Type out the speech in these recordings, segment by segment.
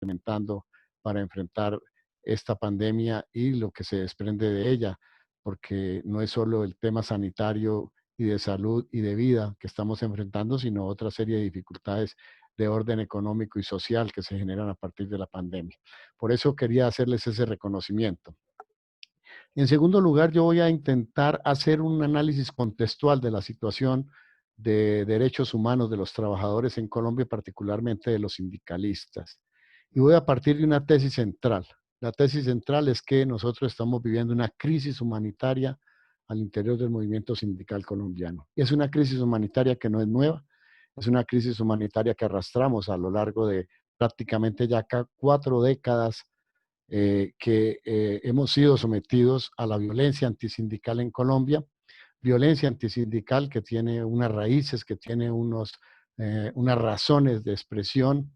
implementando para enfrentar esta pandemia y lo que se desprende de ella, porque no es solo el tema sanitario y de salud y de vida que estamos enfrentando, sino otra serie de dificultades de orden económico y social que se generan a partir de la pandemia. Por eso quería hacerles ese reconocimiento. En segundo lugar, yo voy a intentar hacer un análisis contextual de la situación de derechos humanos de los trabajadores en Colombia, particularmente de los sindicalistas. Y voy a partir de una tesis central. La tesis central es que nosotros estamos viviendo una crisis humanitaria al interior del movimiento sindical colombiano. Y es una crisis humanitaria que no es nueva, es una crisis humanitaria que arrastramos a lo largo de prácticamente ya 4 décadas que hemos sido sometidos a la violencia antisindical en Colombia, violencia antisindical que tiene unas raíces, que tiene unas razones de expresión,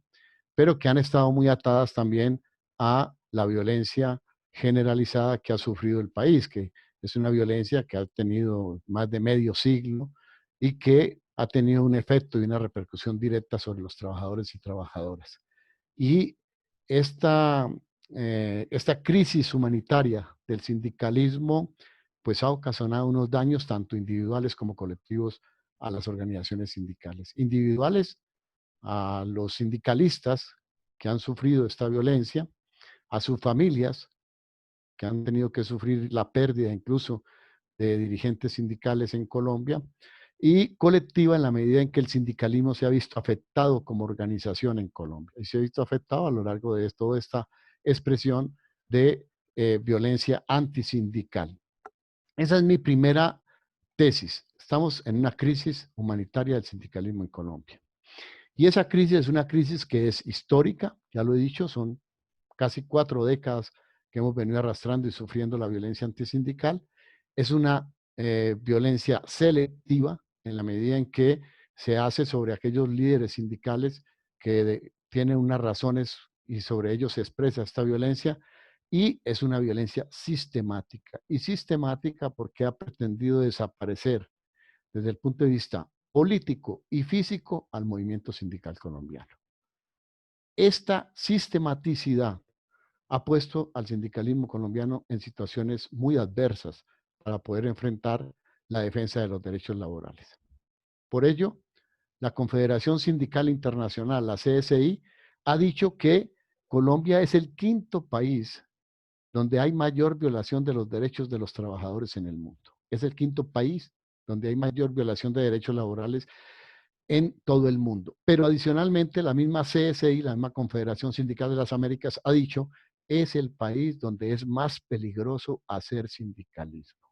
pero que han estado muy atadas también a la violencia generalizada que ha sufrido el país, que es una violencia que ha tenido más de medio siglo y que ha tenido un efecto y una repercusión directa sobre los trabajadores y trabajadoras. Y esta, esta crisis humanitaria del sindicalismo pues ha ocasionado unos daños tanto individuales como colectivos a las organizaciones sindicales. Individuales a los sindicalistas que han sufrido esta violencia, a sus familias que han tenido que sufrir la pérdida incluso de dirigentes sindicales en Colombia, y colectiva en la medida en que el sindicalismo se ha visto afectado como organización en Colombia y se ha visto afectado a lo largo de toda esta expresión de violencia antisindical. Esa es mi primera tesis. Estamos en una crisis humanitaria del sindicalismo en Colombia. Y esa crisis es una crisis que es histórica, ya lo he dicho, son casi 4 décadas que hemos venido arrastrando y sufriendo la violencia antisindical. Es una violencia selectiva en la medida en que se hace sobre aquellos líderes sindicales que tienen unas razones y sobre ellos se expresa esta violencia, y es una violencia sistemática. Y sistemática porque ha pretendido desaparecer desde el punto de vista político y físico al movimiento sindical colombiano. Esta sistematicidad ha puesto al sindicalismo colombiano en situaciones muy adversas para poder enfrentar la defensa de los derechos laborales. Por ello, la Confederación Sindical Internacional, la CSI, ha dicho que Colombia es el quinto país donde hay mayor violación de los derechos de los trabajadores en el mundo. Es el quinto país donde hay mayor violación de derechos laborales en todo el mundo. Pero adicionalmente, la misma CSI, la misma Confederación Sindical de las Américas, ha dicho, es el país donde es más peligroso hacer sindicalismo.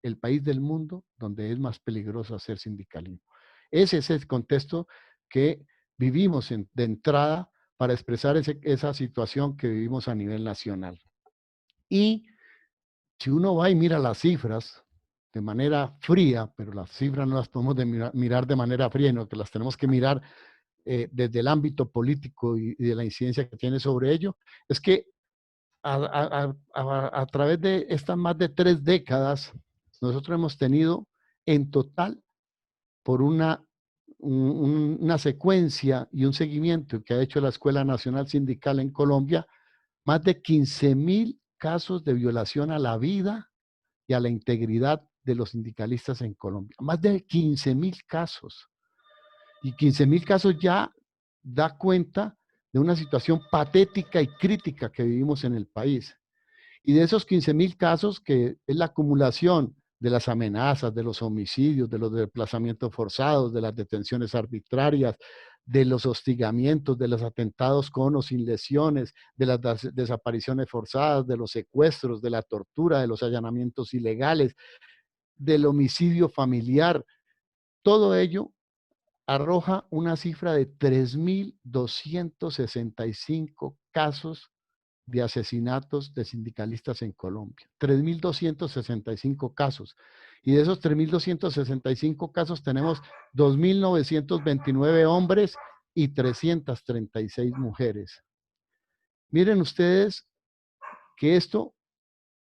El país del mundo donde es más peligroso hacer sindicalismo. Ese es el contexto que vivimos de entrada para expresar esa situación que vivimos a nivel nacional. Y si uno va y mira las cifras de manera fría, pero las cifras no las podemos mirar de manera fría, sino que las tenemos que mirar desde el ámbito político y de la incidencia que tiene sobre ello, es que a través de estas más de 3 décadas, nosotros hemos tenido en total, por una secuencia y un seguimiento que ha hecho la Escuela Nacional Sindical en Colombia, más de 15.000 casos de violación a la vida y a la integridad de los sindicalistas en Colombia. Más de 15.000 casos. Y 15.000 casos ya da cuenta de una situación patética y crítica que vivimos en el país. Y de esos 15.000 casos, que es la acumulación de las amenazas, de los homicidios, de los desplazamientos forzados, de las detenciones arbitrarias, de los hostigamientos, de los atentados con o sin lesiones, de las desapariciones forzadas, de los secuestros, de la tortura, de los allanamientos ilegales, del homicidio familiar, todo ello arroja una cifra de 3.265 casos de asesinatos de sindicalistas en Colombia. 3.265 casos. Y de esos 3.265 casos tenemos 2.929 hombres y 336 mujeres. Miren ustedes que esto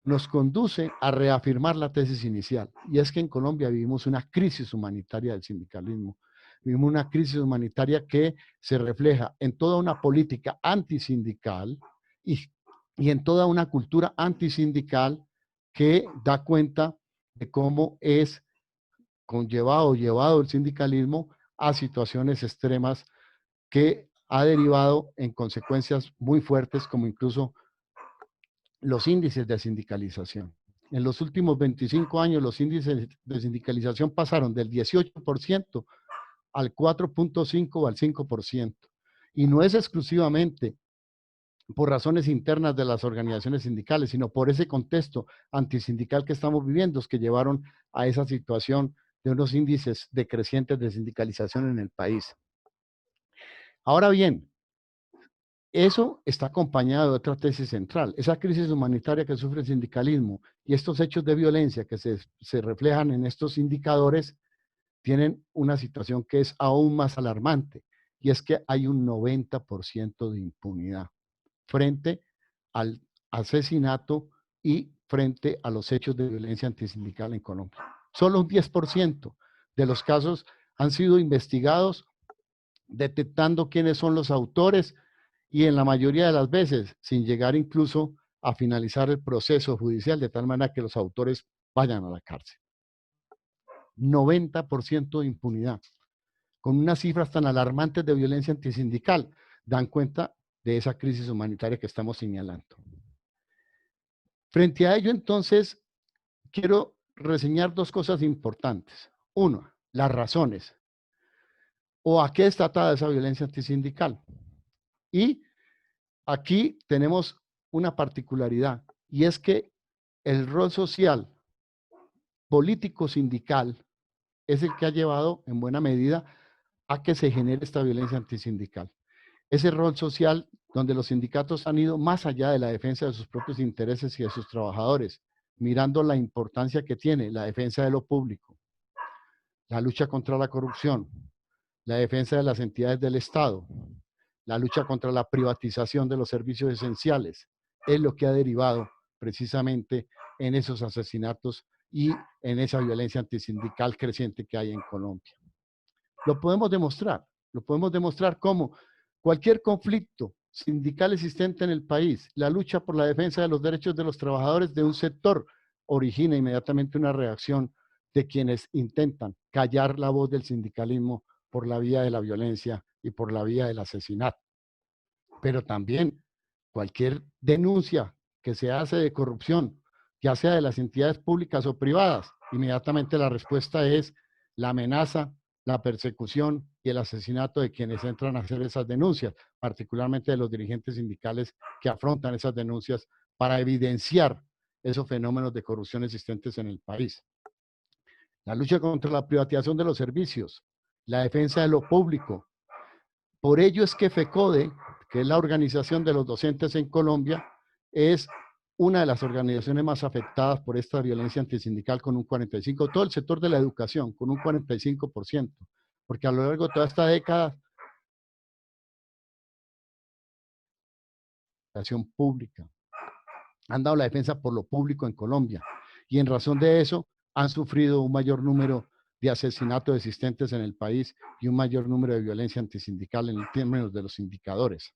nos conduce a reafirmar la tesis inicial, y es que en Colombia vivimos una crisis humanitaria del sindicalismo. vivimos una crisis humanitaria que se refleja en toda una política antisindical y, y en toda una cultura antisindical que da cuenta de cómo es llevado el sindicalismo a situaciones extremas que ha derivado en consecuencias muy fuertes, como incluso los índices de sindicalización. En los últimos 25 años, los índices de sindicalización pasaron del 18% al 4.5 o al 5%. Y no es exclusivamente por razones internas de las organizaciones sindicales, sino por ese contexto antisindical que estamos viviendo, que llevaron a esa situación de unos índices decrecientes de sindicalización en el país. Ahora bien, eso está acompañado de otra tesis central. Esa crisis humanitaria que sufre el sindicalismo y estos hechos de violencia que se reflejan en estos indicadores tienen una situación que es aún más alarmante, y es que hay un 90% de impunidad frente al asesinato y frente a los hechos de violencia antisindical en Colombia. Solo un 10% de los casos han sido investigados, detectando quiénes son los autores y en la mayoría de las veces sin llegar incluso a finalizar el proceso judicial, de tal manera que los autores vayan a la cárcel. 90% de impunidad, con unas cifras tan alarmantes de violencia antisindical, dan cuenta de esa crisis humanitaria que estamos señalando. Frente a ello, entonces, quiero reseñar dos cosas importantes. Uno, las razones o a qué está atada esa violencia antisindical. Y aquí tenemos una particularidad, y es que el rol social, político, sindical, es el que ha llevado en buena medida a que se genere esta violencia antisindical. Ese rol social donde los sindicatos han ido más allá de la defensa de sus propios intereses y de sus trabajadores, mirando la importancia que tiene la defensa de lo público, la lucha contra la corrupción, la defensa de las entidades del Estado, la lucha contra la privatización de los servicios esenciales, es lo que ha derivado precisamente en esos asesinatos y en esa violencia antisindical creciente que hay en Colombia. Lo podemos demostrar como cualquier conflicto sindical existente en el país, la lucha por la defensa de los derechos de los trabajadores de un sector origina inmediatamente una reacción de quienes intentan callar la voz del sindicalismo por la vía de la violencia y por la vía del asesinato. Pero también cualquier denuncia que se hace de corrupción, ya sea de las entidades públicas o privadas, inmediatamente la respuesta es la amenaza, la persecución y el asesinato de quienes entran a hacer esas denuncias, particularmente de los dirigentes sindicales que afrontan esas denuncias para evidenciar esos fenómenos de corrupción existentes en el país. La lucha contra la privatización de los servicios, la defensa de lo público. Por ello es que FECODE, que es la organización de los docentes en Colombia, es una de las organizaciones más afectadas por esta violencia antisindical con un 45%, todo el sector de la educación con un 45%, porque a lo largo de toda esta década, la educación pública, han dado la defensa por lo público en Colombia, y en razón de eso han sufrido un mayor número de asesinatos existentes en el país y un mayor número de violencia antisindical en términos de los indicadores.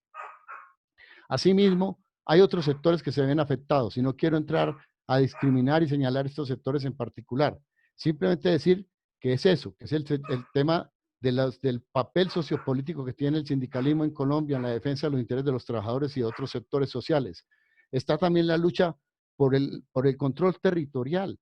Asimismo, hay otros sectores que se ven afectados y no quiero entrar a discriminar y señalar estos sectores en particular. Simplemente decir que es eso, que es el tema del papel sociopolítico que tiene el sindicalismo en Colombia en la defensa de los intereses de los trabajadores y de otros sectores sociales. Está también la lucha por el control territorial,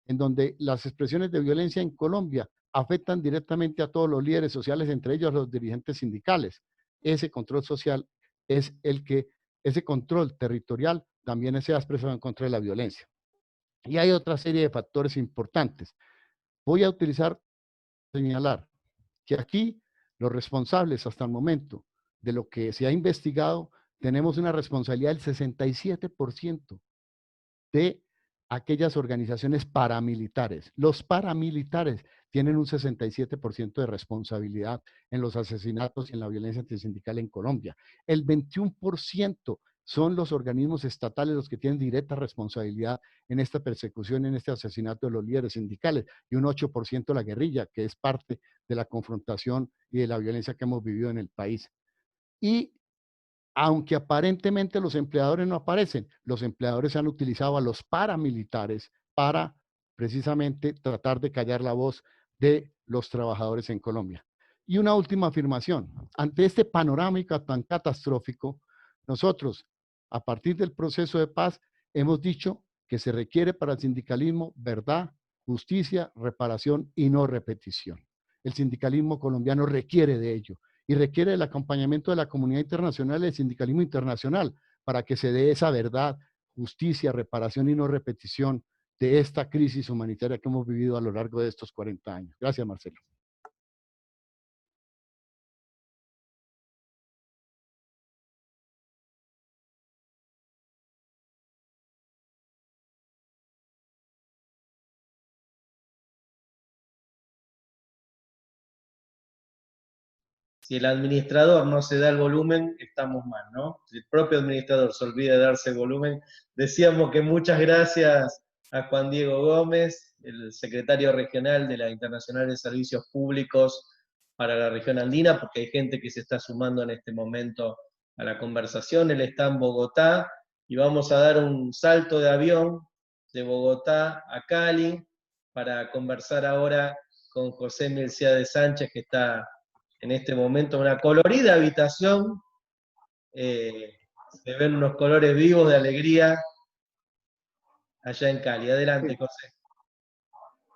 en donde las expresiones de violencia en Colombia afectan directamente a todos los líderes sociales, entre ellos los dirigentes sindicales. Ese control social es el que ese control territorial también se ha expresado en contra de la violencia. Y hay otra serie de factores importantes. Voy a señalar que aquí los responsables hasta el momento de lo que se ha investigado, tenemos una responsabilidad del 67% de aquellas organizaciones paramilitares. Los paramilitares tienen un 67% de responsabilidad en los asesinatos y en la violencia antisindical en Colombia. El 21% son los organismos estatales los que tienen directa responsabilidad en esta persecución, en este asesinato de los líderes sindicales, y un 8% la guerrilla, que es parte de la confrontación y de la violencia que hemos vivido en el país. Y aunque aparentemente los empleadores no aparecen, los empleadores han utilizado a los paramilitares para precisamente tratar de callar la voz de los trabajadores en Colombia. Y una última afirmación, ante este panorámico tan catastrófico, nosotros, a partir del proceso de paz, hemos dicho que se requiere para el sindicalismo verdad, justicia, reparación y no repetición. El sindicalismo colombiano requiere de ello y requiere el acompañamiento de la comunidad internacional y del sindicalismo internacional para que se dé esa verdad, justicia, reparación y no repetición de esta crisis humanitaria que hemos vivido a lo largo de estos 40 años. Gracias, Marcelo. Si el administrador no se da el volumen, estamos mal, ¿no? Si el propio administrador se olvida de darse el volumen, decíamos que muchas gracias a Juan Diego Gómez, el secretario regional de la Internacional de Servicios Públicos para la región andina, porque hay gente que se está sumando en este momento a la conversación. Él está en Bogotá y vamos a dar un salto de avión de Bogotá a Cali para conversar ahora con José Milciade Sánchez, que está en este momento en una colorida habitación. Se ven unos colores vivos de alegría allá en Cali. Adelante, José.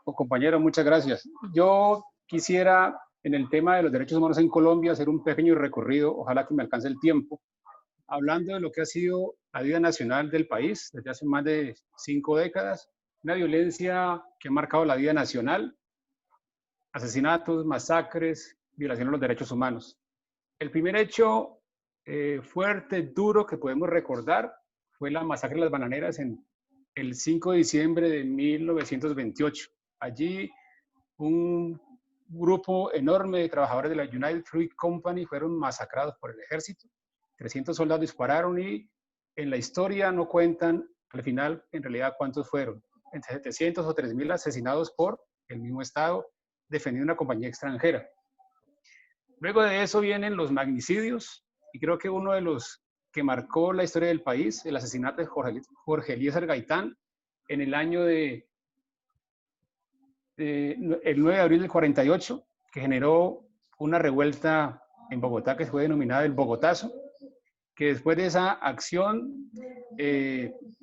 Compañero, muchas gracias. Yo quisiera, en el tema de los derechos humanos en Colombia, hacer un pequeño recorrido, ojalá que me alcance el tiempo, hablando de lo que ha sido la vida nacional del país desde hace más de 5 décadas, una violencia que ha marcado la vida nacional, asesinatos, masacres, violación de los derechos humanos. El primer hecho fuerte, duro que podemos recordar fue la masacre de las bananeras en el 5 de diciembre de 1928. Allí un grupo enorme de trabajadores de la United Fruit Company fueron masacrados por el ejército. 300 soldados dispararon y en la historia no cuentan al final en realidad cuántos fueron. Entre 700 o 3.000 asesinados por el mismo Estado defendiendo una compañía extranjera. Luego de eso vienen los magnicidios y creo que uno de los que marcó la historia del país, el asesinato de Jorge Eliezer Gaitán en el año el 9 de abril del 48, que generó una revuelta en Bogotá que fue denominada el Bogotazo, que después de esa acción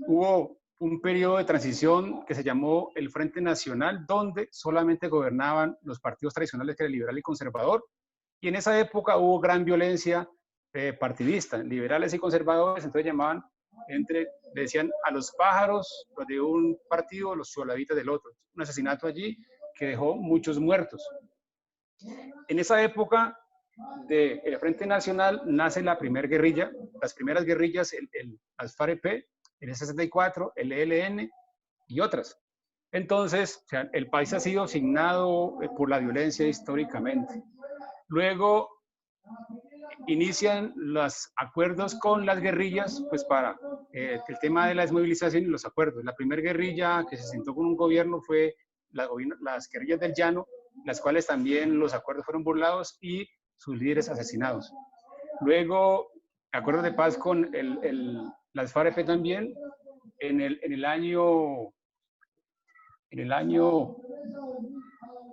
hubo un periodo de transición que se llamó el Frente Nacional, donde solamente gobernaban los partidos tradicionales que era el liberal y conservador, y en esa época hubo gran violencia partidista, liberales y conservadores, entonces llamaban, le decían a los pájaros los de un partido, los cholavitas del otro. Un asesinato allí que dejó muchos muertos. En esa época del Frente Nacional nace la primera guerrilla, las primeras guerrillas, las FAREP, el S-64, el ELN y otras. Entonces, o sea, el país ha sido asignado por la violencia históricamente. Luego inician los acuerdos con las guerrillas, pues para el tema de la desmovilización y los acuerdos. La primera guerrilla que se sentó con un gobierno fue las guerrillas del Llano, las cuales también los acuerdos fueron burlados y sus líderes asesinados. Luego, acuerdos de paz con las FAREP también, en el año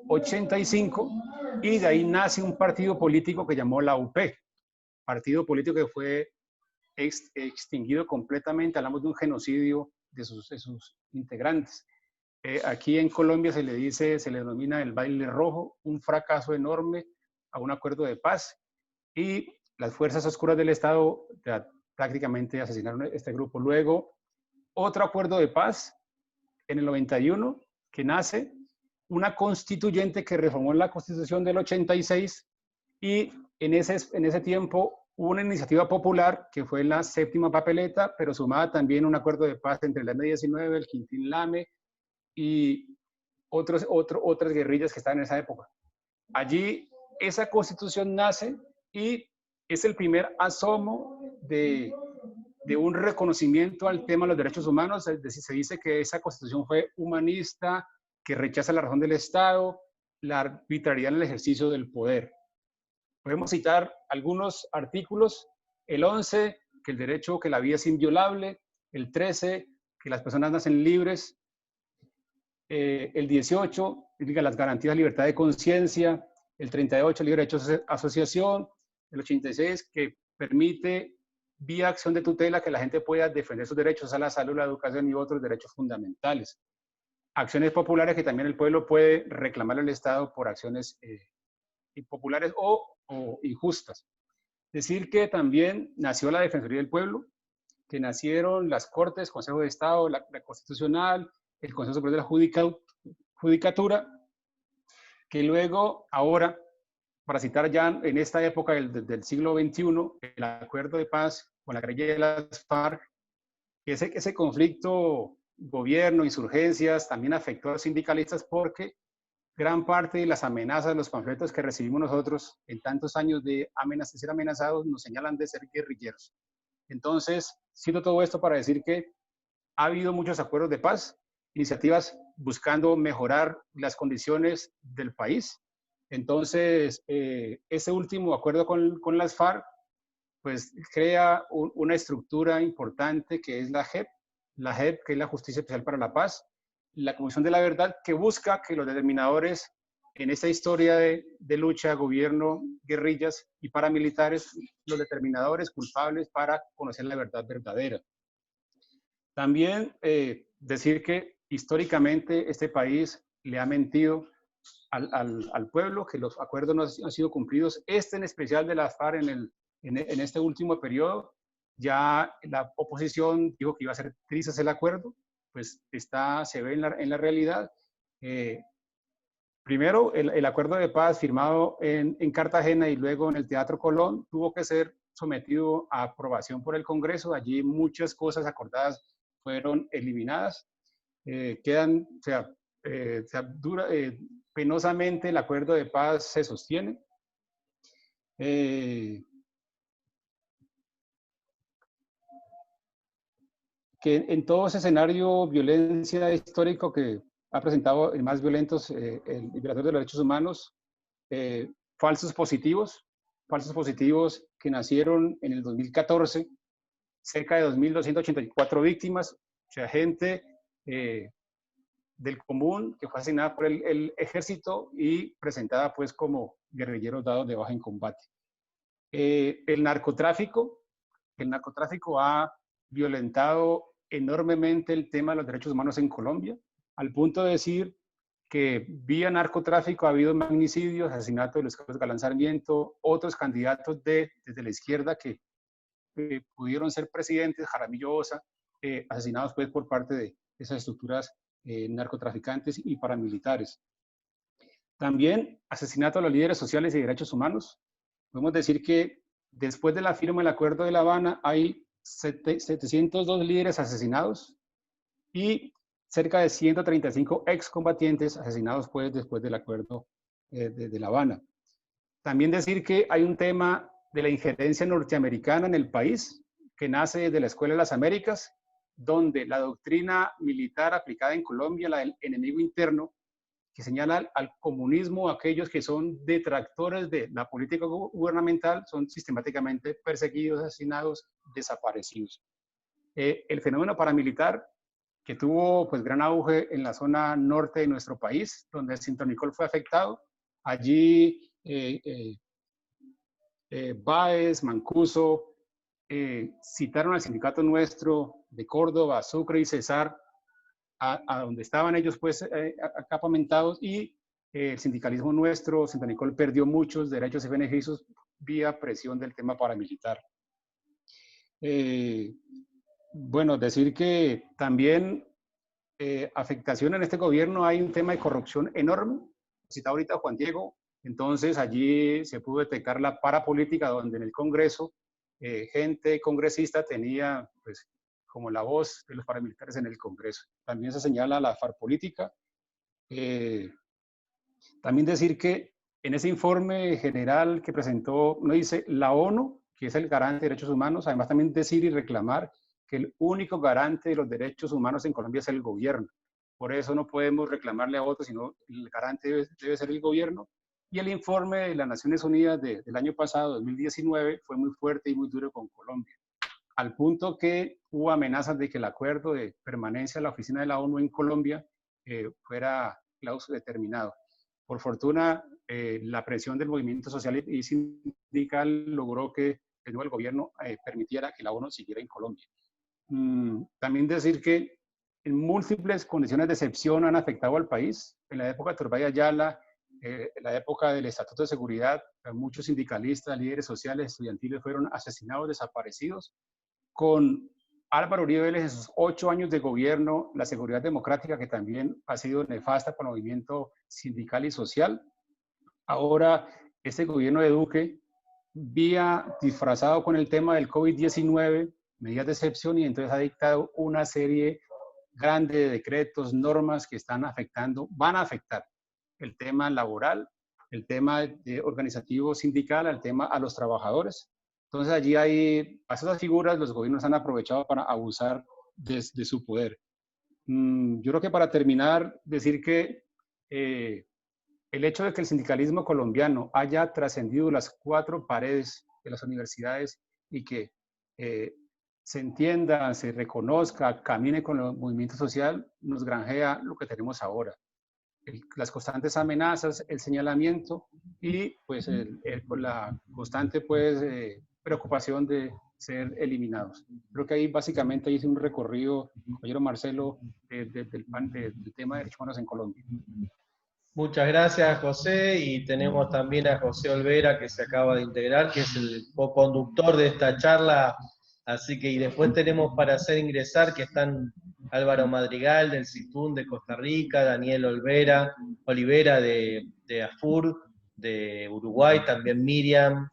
85, y de ahí nace un partido político que llamó la UP, partido político que fue extinguido completamente. Hablamos de un genocidio de sus integrantes. Aquí en Colombia se le denomina el baile rojo, un fracaso enorme a un acuerdo de paz, y las fuerzas oscuras del Estado prácticamente asesinaron a este grupo. Luego, otro acuerdo de paz en el 91, que nace una constituyente que reformó la Constitución del 86, y en ese tiempo hubo una iniciativa popular que fue la séptima papeleta, pero sumada también un acuerdo de paz entre el M-19, el Quintín Lame y otras guerrillas que estaban en esa época. Allí esa constitución nace y es el primer asomo de de un reconocimiento al tema de los derechos humanos. Es decir, se dice que esa constitución fue humanista, que rechaza la razón del Estado, la arbitrariedad en el ejercicio del poder. Podemos citar algunos artículos: el 11, que el derecho, que la vida es inviolable; el 13, que las personas nacen libres; el 18, diga las garantías de libertad de conciencia; el 38, libre derecho de asociación; el 86, que permite vía acción de tutela que la gente pueda defender sus derechos a la salud, la educación y otros derechos fundamentales. Acciones populares, que también el pueblo puede reclamar al Estado por acciones impopulares o injustas. Decir que también nació la Defensoría del Pueblo, que nacieron las Cortes, Consejo de Estado, la Constitucional, el Consejo Superior de la Judicatura, que luego, ahora, para citar ya en esta época del siglo XXI, el acuerdo de paz con la guerrilla de las FARC, ese conflicto, gobierno, insurgencias, también afectó a los sindicalistas, porque gran parte de las amenazas, los panfletos que recibimos nosotros en tantos años de ser amenazados, nos señalan de ser guerrilleros. Entonces, cito todo esto para decir que ha habido muchos acuerdos de paz, iniciativas buscando mejorar las condiciones del país. Entonces, ese último acuerdo con las FARC, pues crea una estructura importante, que es la JEP, que es la Justicia Especial para la Paz, la Comisión de la Verdad, que busca que los determinadores en esta historia de lucha, gobierno, guerrillas y paramilitares, los determinadores culpables para conocer la verdad verdadera. También decir que históricamente este país le ha mentido al pueblo, que los acuerdos no han sido cumplidos. En especial de las FARC en este último periodo, ya la oposición dijo que iba a ser trizas el acuerdo, pues se ve en la realidad. Primero, el acuerdo de paz firmado en Cartagena y luego en el Teatro Colón tuvo que ser sometido a aprobación por el Congreso. Allí muchas cosas acordadas fueron eliminadas. Penosamente el acuerdo de paz se sostiene. Que en todo ese escenario violencia histórico que ha presentado el más violentos, el Libertador de los Derechos Humanos, falsos positivos que nacieron en el 2014, cerca de 2.284 víctimas, o sea, gente del común que fue asesinada por el ejército y presentada pues como guerrilleros dados de baja en combate. El narcotráfico ha violentado enormemente el tema de los derechos humanos en Colombia, al punto de decir que vía narcotráfico ha habido magnicidios, asesinatos de Luis Carlos Galán Sarmiento, otros candidatos desde la izquierda que pudieron ser presidentes, Jaramillo Osa, asesinados pues por parte de esas estructuras narcotraficantes y paramilitares. También asesinato a los líderes sociales y derechos humanos. Podemos decir que después de la firma del Acuerdo de La Habana hay 702 líderes asesinados y cerca de 135 excombatientes asesinados pues, después del Acuerdo de La Habana. También decir que hay un tema de la injerencia norteamericana en el país, que nace desde la Escuela de las Américas, donde la doctrina militar aplicada en Colombia, la del enemigo interno, que señala al comunismo, aquellos que son detractores de la política gubernamental, son sistemáticamente perseguidos, asesinados, desaparecidos. El fenómeno paramilitar, que tuvo pues, gran auge en la zona norte de nuestro país, donde el Sintronicol fue afectado. Allí Báez, Mancuso, citaron al sindicato nuestro de Córdoba, Sucre y Cesar, a donde estaban ellos pues acapamentados, y el sindicalismo nuestro, Sintronicol, perdió muchos derechos y beneficios vía presión del tema paramilitar. Bueno, decir que también afectación en este gobierno, hay un tema de corrupción enorme, citado ahorita Juan Diego. Entonces allí se pudo detectar la parapolítica, donde en el Congreso gente congresista tenía pues como la voz de los paramilitares en el Congreso. También se señala la farpolítica. También decir que en ese informe general que presentó, no dice, la ONU que es el garante de derechos humanos, además también decir y reclamar que el único garante de los derechos humanos en Colombia es el gobierno. Por eso no podemos reclamarle a otros, sino el garante debe ser el gobierno. Y el informe de las Naciones Unidas del año pasado, 2019, fue muy fuerte y muy duro con Colombia, al punto que hubo amenazas de que el acuerdo de permanencia de la oficina de la ONU en Colombia fuera determinado. Por fortuna, la presión del movimiento social y sindical logró que el gobierno permitiera que la ONU siguiera en Colombia. También decir que en múltiples condiciones de excepción han afectado al país. En la época de Turbay Ayala, en la época del Estatuto de Seguridad, muchos sindicalistas, líderes sociales, estudiantiles fueron asesinados, desaparecidos. Con Álvaro Uribe Vélez, en sus 8 años de gobierno, la seguridad democrática, que también ha sido nefasta para el movimiento sindical y social. Ahora, este gobierno de Duque, disfrazado con el tema del COVID-19, medidas de excepción, y entonces ha dictado una serie grande de decretos, normas que van a afectar el tema laboral, el tema organizativo sindical, el tema a los trabajadores. Entonces allí a esas figuras los gobiernos han aprovechado para abusar de su poder. Yo creo que para terminar, decir que el hecho de que el sindicalismo colombiano haya trascendido las 4 paredes de las universidades y que se entienda, se reconozca, camine con el movimiento social, nos granjea lo que tenemos ahora. Las constantes amenazas, el señalamiento y pues la constante pues, preocupación de ser eliminados. Creo que ahí básicamente hice un recorrido, compañero Marcelo, del tema de derechos humanos en Colombia. Muchas gracias, José, y tenemos también a José Olvera, que se acaba de integrar, que es el co-conductor de esta charla, así que, y después tenemos para hacer ingresar, que están Álvaro Madrigal, del CITUN de Costa Rica, Daniel Olivera de AFUR, de Uruguay, también Miriam,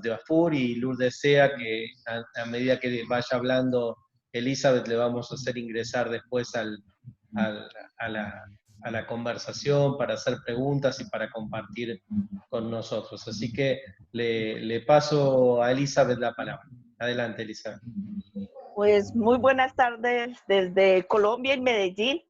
de AFUR, y Lourdes Sea, que a medida que vaya hablando Elizabeth, le vamos a hacer ingresar después a la conversación, para hacer preguntas y para compartir con nosotros. Así que le paso a Elizabeth la palabra. Adelante, Elizabeth. Pues muy buenas tardes desde Colombia y Medellín.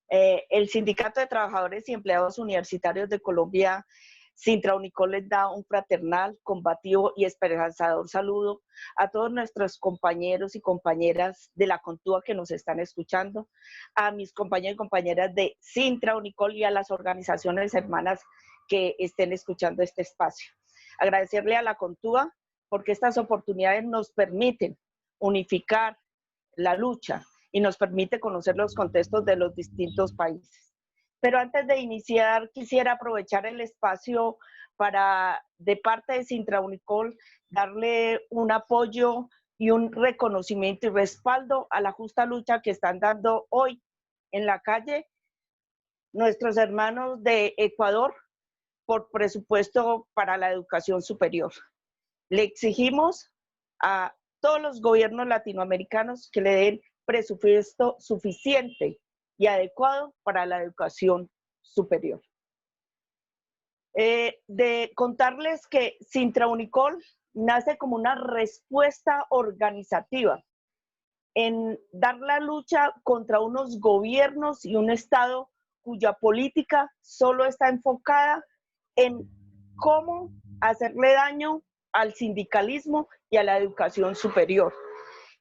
El Sindicato de Trabajadores y Empleados Universitarios de Colombia, Sintra-Unicol, les da un fraternal, combativo y esperanzador saludo a todos nuestros compañeros y compañeras de la Contúa que nos están escuchando, a mis compañeros y compañeras de Sintra-Unicol y a las organizaciones hermanas que estén escuchando este espacio. Agradecerle a la Contúa porque estas oportunidades nos permiten unificar la lucha y nos permite conocer los contextos de los distintos países. Pero antes de iniciar, quisiera aprovechar el espacio para, de parte de Sintra-Unicol, darle un apoyo y un reconocimiento y respaldo a la justa lucha que están dando hoy en la calle nuestros hermanos de Ecuador por presupuesto para la educación superior. Le exigimos a todos los gobiernos latinoamericanos que le den presupuesto suficiente y adecuado para la educación superior. De contarles que Sintra-Unicol nace como una respuesta organizativa en dar la lucha contra unos gobiernos y un Estado cuya política solo está enfocada en cómo hacerle daño al sindicalismo y a la educación superior,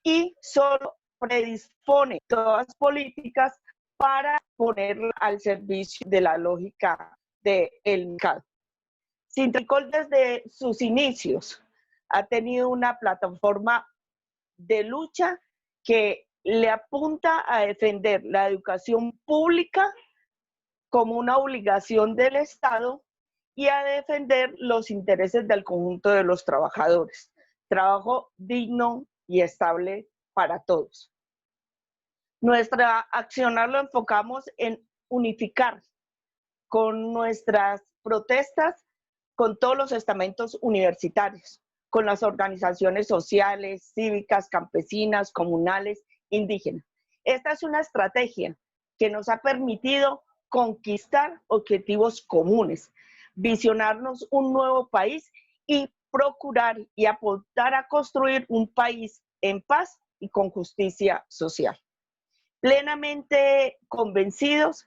y solo predispone todas las políticas para ponerla al servicio de la lógica del mercado. Sintra-Unicol desde sus inicios ha tenido una plataforma de lucha que le apunta a defender la educación pública como una obligación del Estado y a defender los intereses del conjunto de los trabajadores. Trabajo digno y estable para todos. Nuestra accionar lo enfocamos en unificar con nuestras protestas con todos los estamentos universitarios, con las organizaciones sociales, cívicas, campesinas, comunales, indígenas. Esta es una estrategia que nos ha permitido conquistar objetivos comunes, visionarnos un nuevo país y procurar y apuntar a construir un país en paz y con justicia social. Plenamente convencidos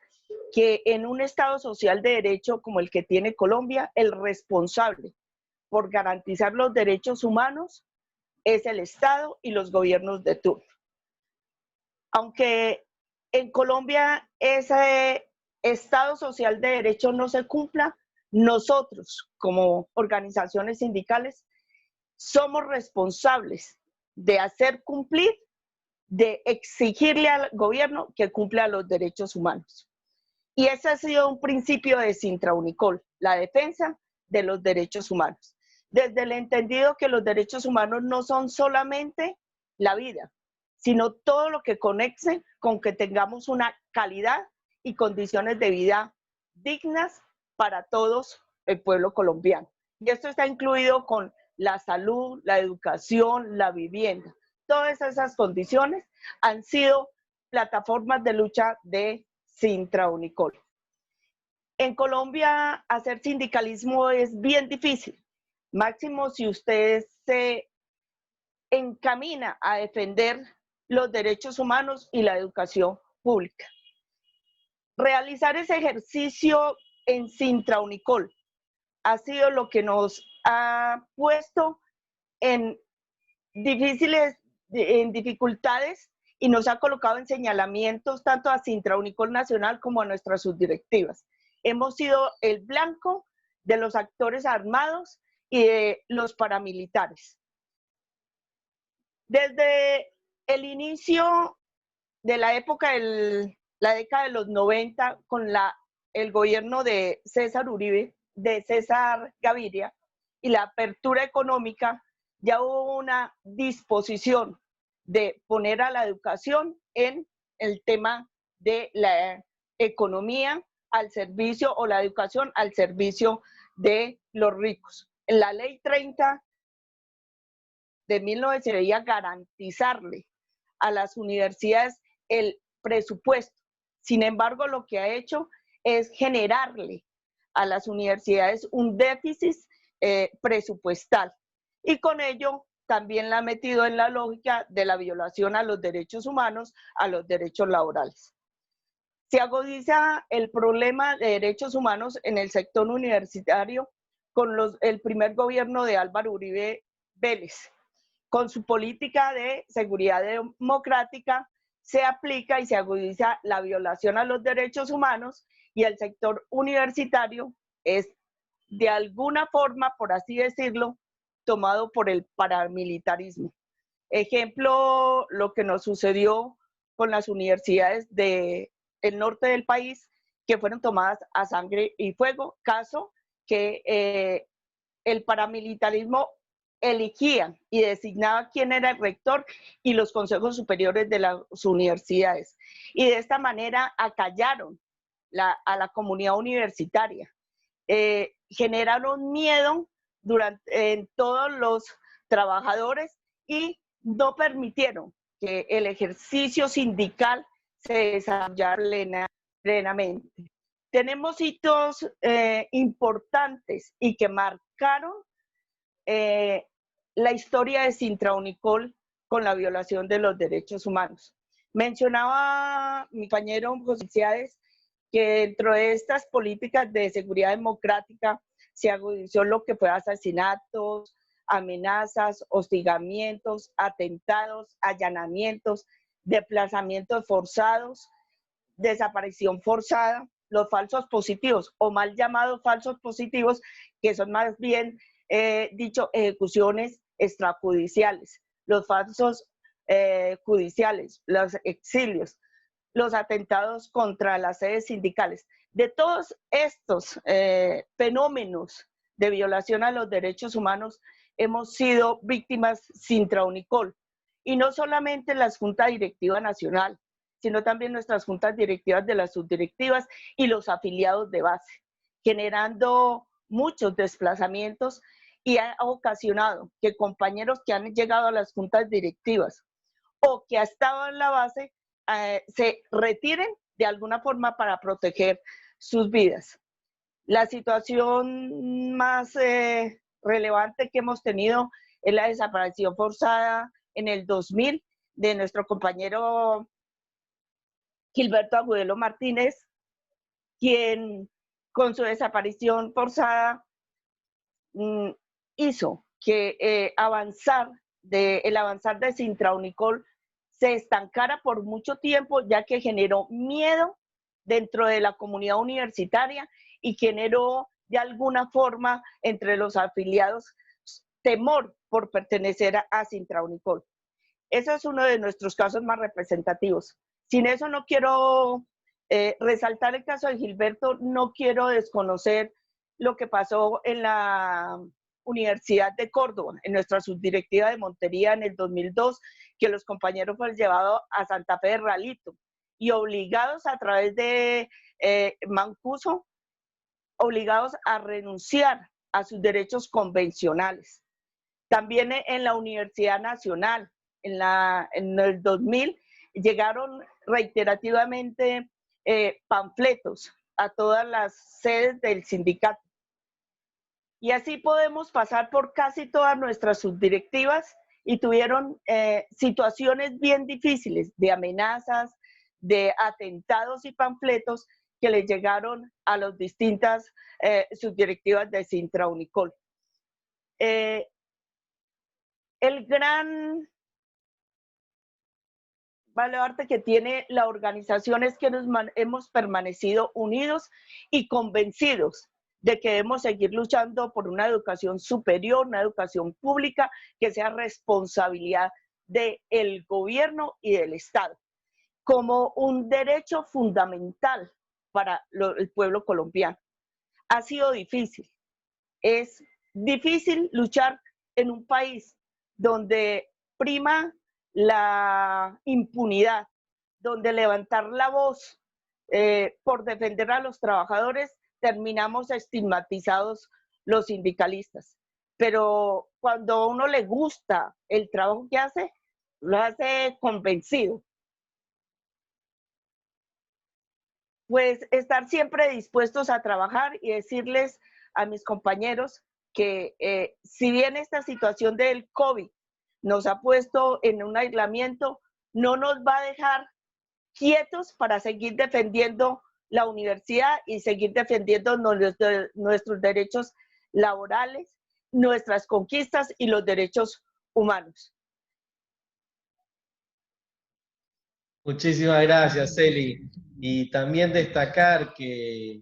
que en un Estado social de derecho como el que tiene Colombia, el responsable por garantizar los derechos humanos es el Estado y los gobiernos de turno. Aunque en Colombia ese Estado social de derecho no se cumpla, nosotros como organizaciones sindicales somos responsables de hacer cumplir, de exigirle al gobierno que cumpla los derechos humanos. Y ese ha sido un principio de Sintra Unicol, la defensa de los derechos humanos. Desde el entendido que los derechos humanos no son solamente la vida, sino todo lo que conexe con que tengamos una calidad y condiciones de vida dignas para todos el pueblo colombiano. Y esto está incluido con la salud, la educación, la vivienda. Todas esas condiciones han sido plataformas de lucha de Sintra Unicol. En Colombia hacer sindicalismo es bien difícil, máximo si usted se encamina a defender los derechos humanos y la educación pública. Realizar ese ejercicio en Sintra Unicol ha sido lo que nos ha puesto en dificultades y nos ha colocado en señalamientos tanto a Sintra Unicol Nacional como a nuestras subdirectivas. Hemos sido el blanco de los actores armados y de los paramilitares. Desde el inicio de la época la década de los 90, con el gobierno de César Uribe, de César Gaviria, y la apertura económica, ya hubo una disposición de poner a la educación en el tema de la economía al servicio, o la educación al servicio de los ricos. En la ley 30 de 1900 se debía garantizarle a las universidades el presupuesto. Sin embargo, lo que ha hecho es generarle a las universidades un déficit presupuestal, y con ello también la ha metido en la lógica de la violación a los derechos humanos, a los derechos laborales. Se agudiza el problema de derechos humanos en el sector universitario con el primer gobierno de Álvaro Uribe Vélez. Con su política de seguridad democrática se aplica y se agudiza la violación a los derechos humanos, y el sector universitario es de alguna forma, por así decirlo, tomado por el paramilitarismo. Ejemplo, lo que nos sucedió con las universidades del norte del país, que fueron tomadas a sangre y fuego, caso que el paramilitarismo elegía y designaba quién era el rector y los consejos superiores de las universidades. Y de esta manera acallaron a la comunidad universitaria. Generaron miedo en todos los trabajadores y no permitieron que el ejercicio sindical se desarrollara plenamente. Tenemos hitos importantes y que marcaron la historia de Sintra Unicol con la violación de los derechos humanos. Mencionaba mi compañero José Ciades que dentro de estas políticas de seguridad democrática se agudizó lo que fue asesinatos, amenazas, hostigamientos, atentados, allanamientos, desplazamientos forzados, desaparición forzada, los falsos positivos o mal llamados falsos positivos, que son más bien dicho ejecuciones extrajudiciales, los falsos judiciales, los exilios, los atentados contra las sedes sindicales. De todos estos fenómenos de violación a los derechos humanos hemos sido víctimas Sintra Unicol, y no solamente las juntas directivas nacional, sino también nuestras juntas directivas de las subdirectivas y los afiliados de base, generando muchos desplazamientos, y ha ocasionado que compañeros que han llegado a las juntas directivas o que han estado en la base se retiren de alguna forma para proteger sus vidas. La situación más relevante que hemos tenido es la desaparición forzada en el 2000 de nuestro compañero Gilberto Agudelo Martínez, quien con su desaparición forzada hizo que el avanzar de Sintra-Unicol se estancara por mucho tiempo, ya que generó miedo dentro de la comunidad universitaria y generó de alguna forma entre los afiliados temor por pertenecer a Sintra-Unicol. Ese es uno de nuestros casos más representativos. Sin eso no quiero resaltar el caso de Gilberto, no quiero desconocer lo que pasó en la Universidad de Córdoba, en nuestra subdirectiva de Montería en el 2002, que los compañeros fueron llevados a Santa Fe de Ralito y obligados a través de Mancuso, obligados a renunciar a sus derechos convencionales. También en la Universidad Nacional, en el 2000, llegaron reiterativamente panfletos a todas las sedes del sindicato. Y así podemos pasar por casi todas nuestras subdirectivas y tuvieron situaciones bien difíciles de amenazas, de atentados y panfletos que les llegaron a las distintas subdirectivas de Sintra-Unicol. El gran baluarte que tiene la organización es que hemos permanecido unidos y convencidos de que debemos seguir luchando por una educación superior, una educación pública que sea responsabilidad del gobierno y del Estado, como un derecho fundamental para el pueblo colombiano. Ha sido difícil, es difícil luchar en un país donde prima la impunidad, donde levantar la voz por defender a los trabajadores terminamos estigmatizados los sindicalistas. Pero cuando a uno le gusta el trabajo que hace, lo hace convencido. Pues estar siempre dispuestos a trabajar y decirles a mis compañeros que si bien esta situación del COVID nos ha puesto en un aislamiento, no nos va a dejar quietos para seguir defendiendo la universidad y seguir defendiendo nuestros derechos laborales, nuestras conquistas y los derechos humanos. Muchísimas gracias, Eli. Y también destacar que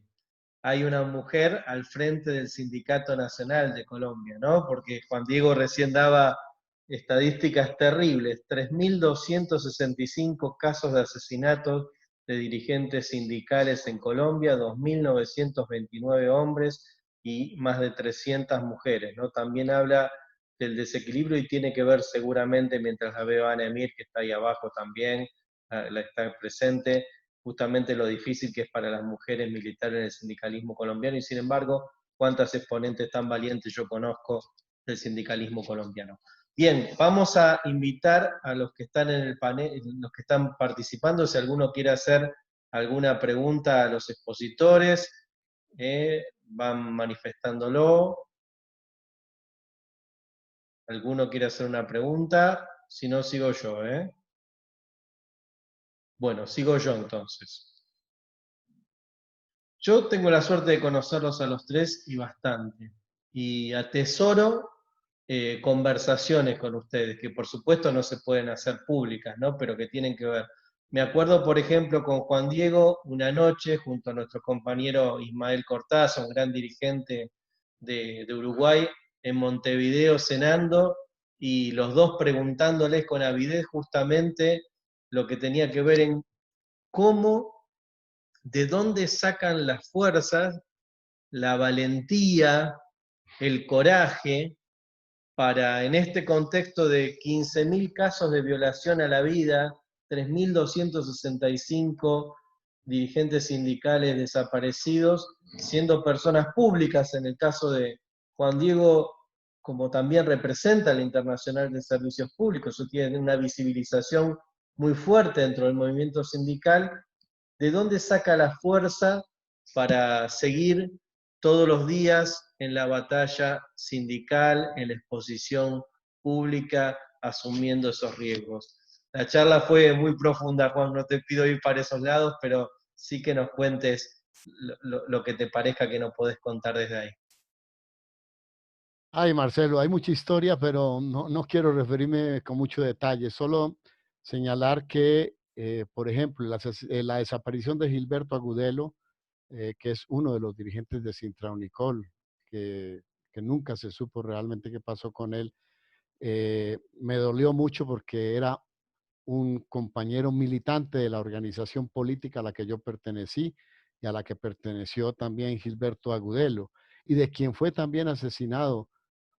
hay una mujer al frente del Sindicato Nacional de Colombia, ¿no? Porque Juan Diego recién daba estadísticas terribles, 3.265 casos de asesinatos de dirigentes sindicales en Colombia, 2.929 hombres y más de 300 mujeres, ¿no? También habla del desequilibrio y tiene que ver seguramente, mientras la veo a Ana Emir, que está ahí abajo también, la está presente, justamente lo difícil que es para las mujeres militares en el sindicalismo colombiano, y sin embargo, cuántas exponentes tan valientes yo conozco del sindicalismo colombiano. Bien, vamos a invitar a los que están en el panel, los que están participando, si alguno quiere hacer alguna pregunta a los expositores, van manifestándolo. ¿Alguno quiere hacer una pregunta? Si no, sigo yo, Bueno, sigo yo entonces. Yo tengo la suerte de conocerlos a los tres y bastante. Y atesoro conversaciones con ustedes, que por supuesto no se pueden hacer públicas, ¿no? Pero que tienen que ver. Me acuerdo, por ejemplo, con Juan Diego, una noche, junto a nuestro compañero Ismael Cortázar, un gran dirigente de Uruguay, en Montevideo cenando, y los dos preguntándoles con avidez justamente lo que tenía que ver en cómo, de dónde sacan las fuerzas, la valentía, el coraje, para, en este contexto de 15.000 casos de violación a la vida, 3.265 dirigentes sindicales desaparecidos, siendo personas públicas, en el caso de Juan Diego, como también representa la Internacional de Servicios Públicos, eso tiene una visibilización muy fuerte dentro del movimiento sindical. ¿De dónde saca la fuerza para seguir todos los días en la batalla sindical, en la exposición pública, asumiendo esos riesgos. La charla fue muy profunda, Juan, no te pido ir para esos lados, pero sí que nos cuentes lo que te parezca que no podés contar desde ahí. Ay, Marcelo, hay mucha historia, pero no quiero referirme con mucho detalle. Solo señalar que, por ejemplo, la desaparición de Gilberto Agudelo, que es uno de los dirigentes de Sintra Unicol, que nunca se supo realmente qué pasó con él, me dolió mucho porque era un compañero militante de la organización política a la que yo pertenecí y a la que perteneció también Gilberto Agudelo, y de quien fue también asesinado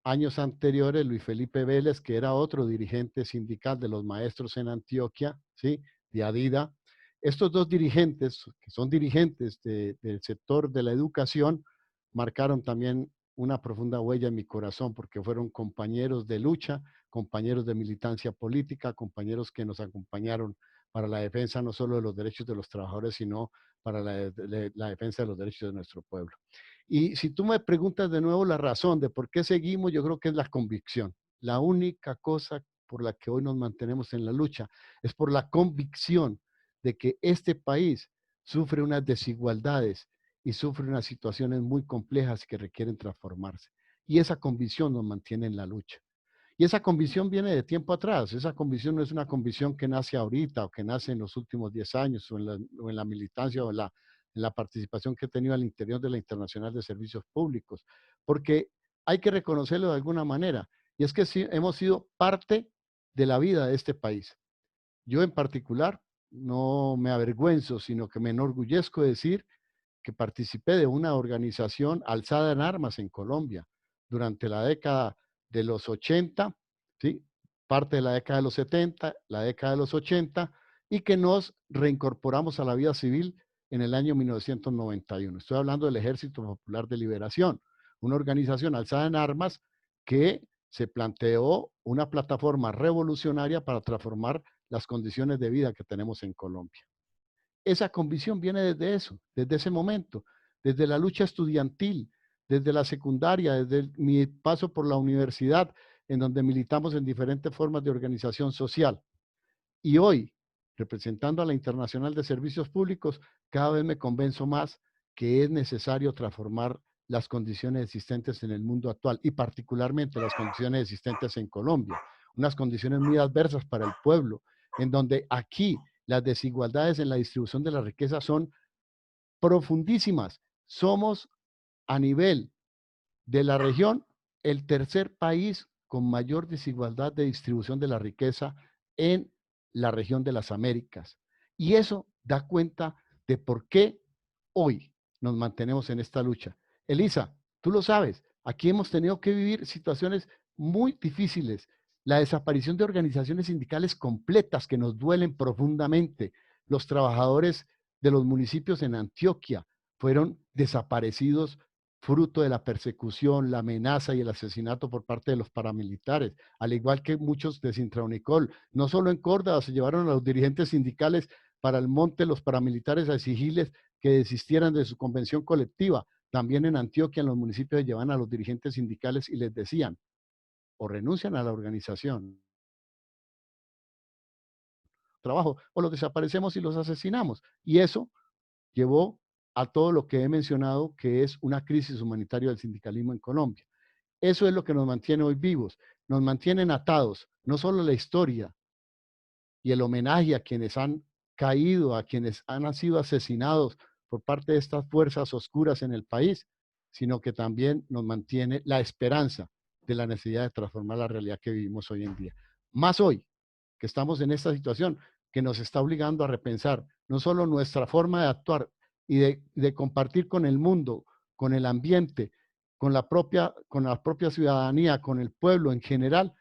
años anteriores Luis Felipe Vélez, que era otro dirigente sindical de los maestros en Antioquia, ¿sí? De Adida. Estos dos dirigentes, que son dirigentes del sector de la educación, marcaron también una profunda huella en mi corazón, porque fueron compañeros de lucha, compañeros de militancia política, compañeros que nos acompañaron para la defensa no solo de los derechos de los trabajadores, sino para la defensa de los derechos de nuestro pueblo. Y si tú me preguntas de nuevo la razón de por qué seguimos, yo creo que es la convicción. La única cosa por la que hoy nos mantenemos en la lucha es por la convicción de que este país sufre unas desigualdades y sufre unas situaciones muy complejas que requieren transformarse. Y esa convicción nos mantiene en la lucha. Y esa convicción viene de tiempo atrás. Esa convicción no es una convicción que nace ahorita o que nace en los últimos 10 años o en la militancia o en la participación que he tenido al interior de la Internacional de Servicios Públicos. Porque hay que reconocerlo de alguna manera. Y es que sí, hemos sido parte de la vida de este país. Yo en particular no me avergüenzo, sino que me enorgullezco de decir que participé de una organización alzada en armas en Colombia durante la década de los 80, ¿sí? Parte de la década de los 70, la década de los 80, y que nos reincorporamos a la vida civil en el año 1991. Estoy hablando del Ejército Popular de Liberación, una organización alzada en armas que se planteó una plataforma revolucionaria para transformar las condiciones de vida que tenemos en Colombia. Esa convicción viene desde eso, desde ese momento, desde la lucha estudiantil, desde la secundaria, desde mi paso por la universidad, en donde militamos en diferentes formas de organización social. Y hoy, representando a la Internacional de Servicios Públicos, cada vez me convenzo más que es necesario transformar las condiciones existentes en el mundo actual y particularmente las condiciones existentes en Colombia, unas condiciones muy adversas para el pueblo, en donde aquí las desigualdades en la distribución de la riqueza son profundísimas. Somos a nivel de la región el tercer país con mayor desigualdad de distribución de la riqueza en la región de las Américas. Y eso da cuenta de por qué hoy nos mantenemos en esta lucha. Elisa, tú lo sabes, aquí hemos tenido que vivir situaciones muy difíciles, la desaparición de organizaciones sindicales completas que nos duelen profundamente. Los trabajadores de los municipios en Antioquia fueron desaparecidos fruto de la persecución, la amenaza y el asesinato por parte de los paramilitares, al igual que muchos de Sintra Unicol. No solo en Córdoba se llevaron a los dirigentes sindicales para el monte los paramilitares a exigirles que desistieran de su convención colectiva. También en Antioquia, en los municipios, se llevaban a los dirigentes sindicales y les decían, o renuncian a la organización, trabajo, o los desaparecemos y los asesinamos. Y eso llevó a todo lo que he mencionado, que es una crisis humanitaria del sindicalismo en Colombia. Eso es lo que nos mantiene hoy vivos, nos mantienen atados, no solo la historia y el homenaje a quienes han caído, a quienes han sido asesinados por parte de estas fuerzas oscuras en el país, sino que también nos mantiene la esperanza de la necesidad de transformar la realidad que vivimos hoy en día. Más hoy, que estamos en esta situación que nos está obligando a repensar no solo nuestra forma de actuar y de compartir con el mundo, con el ambiente, con la propia ciudadanía, con el pueblo en general,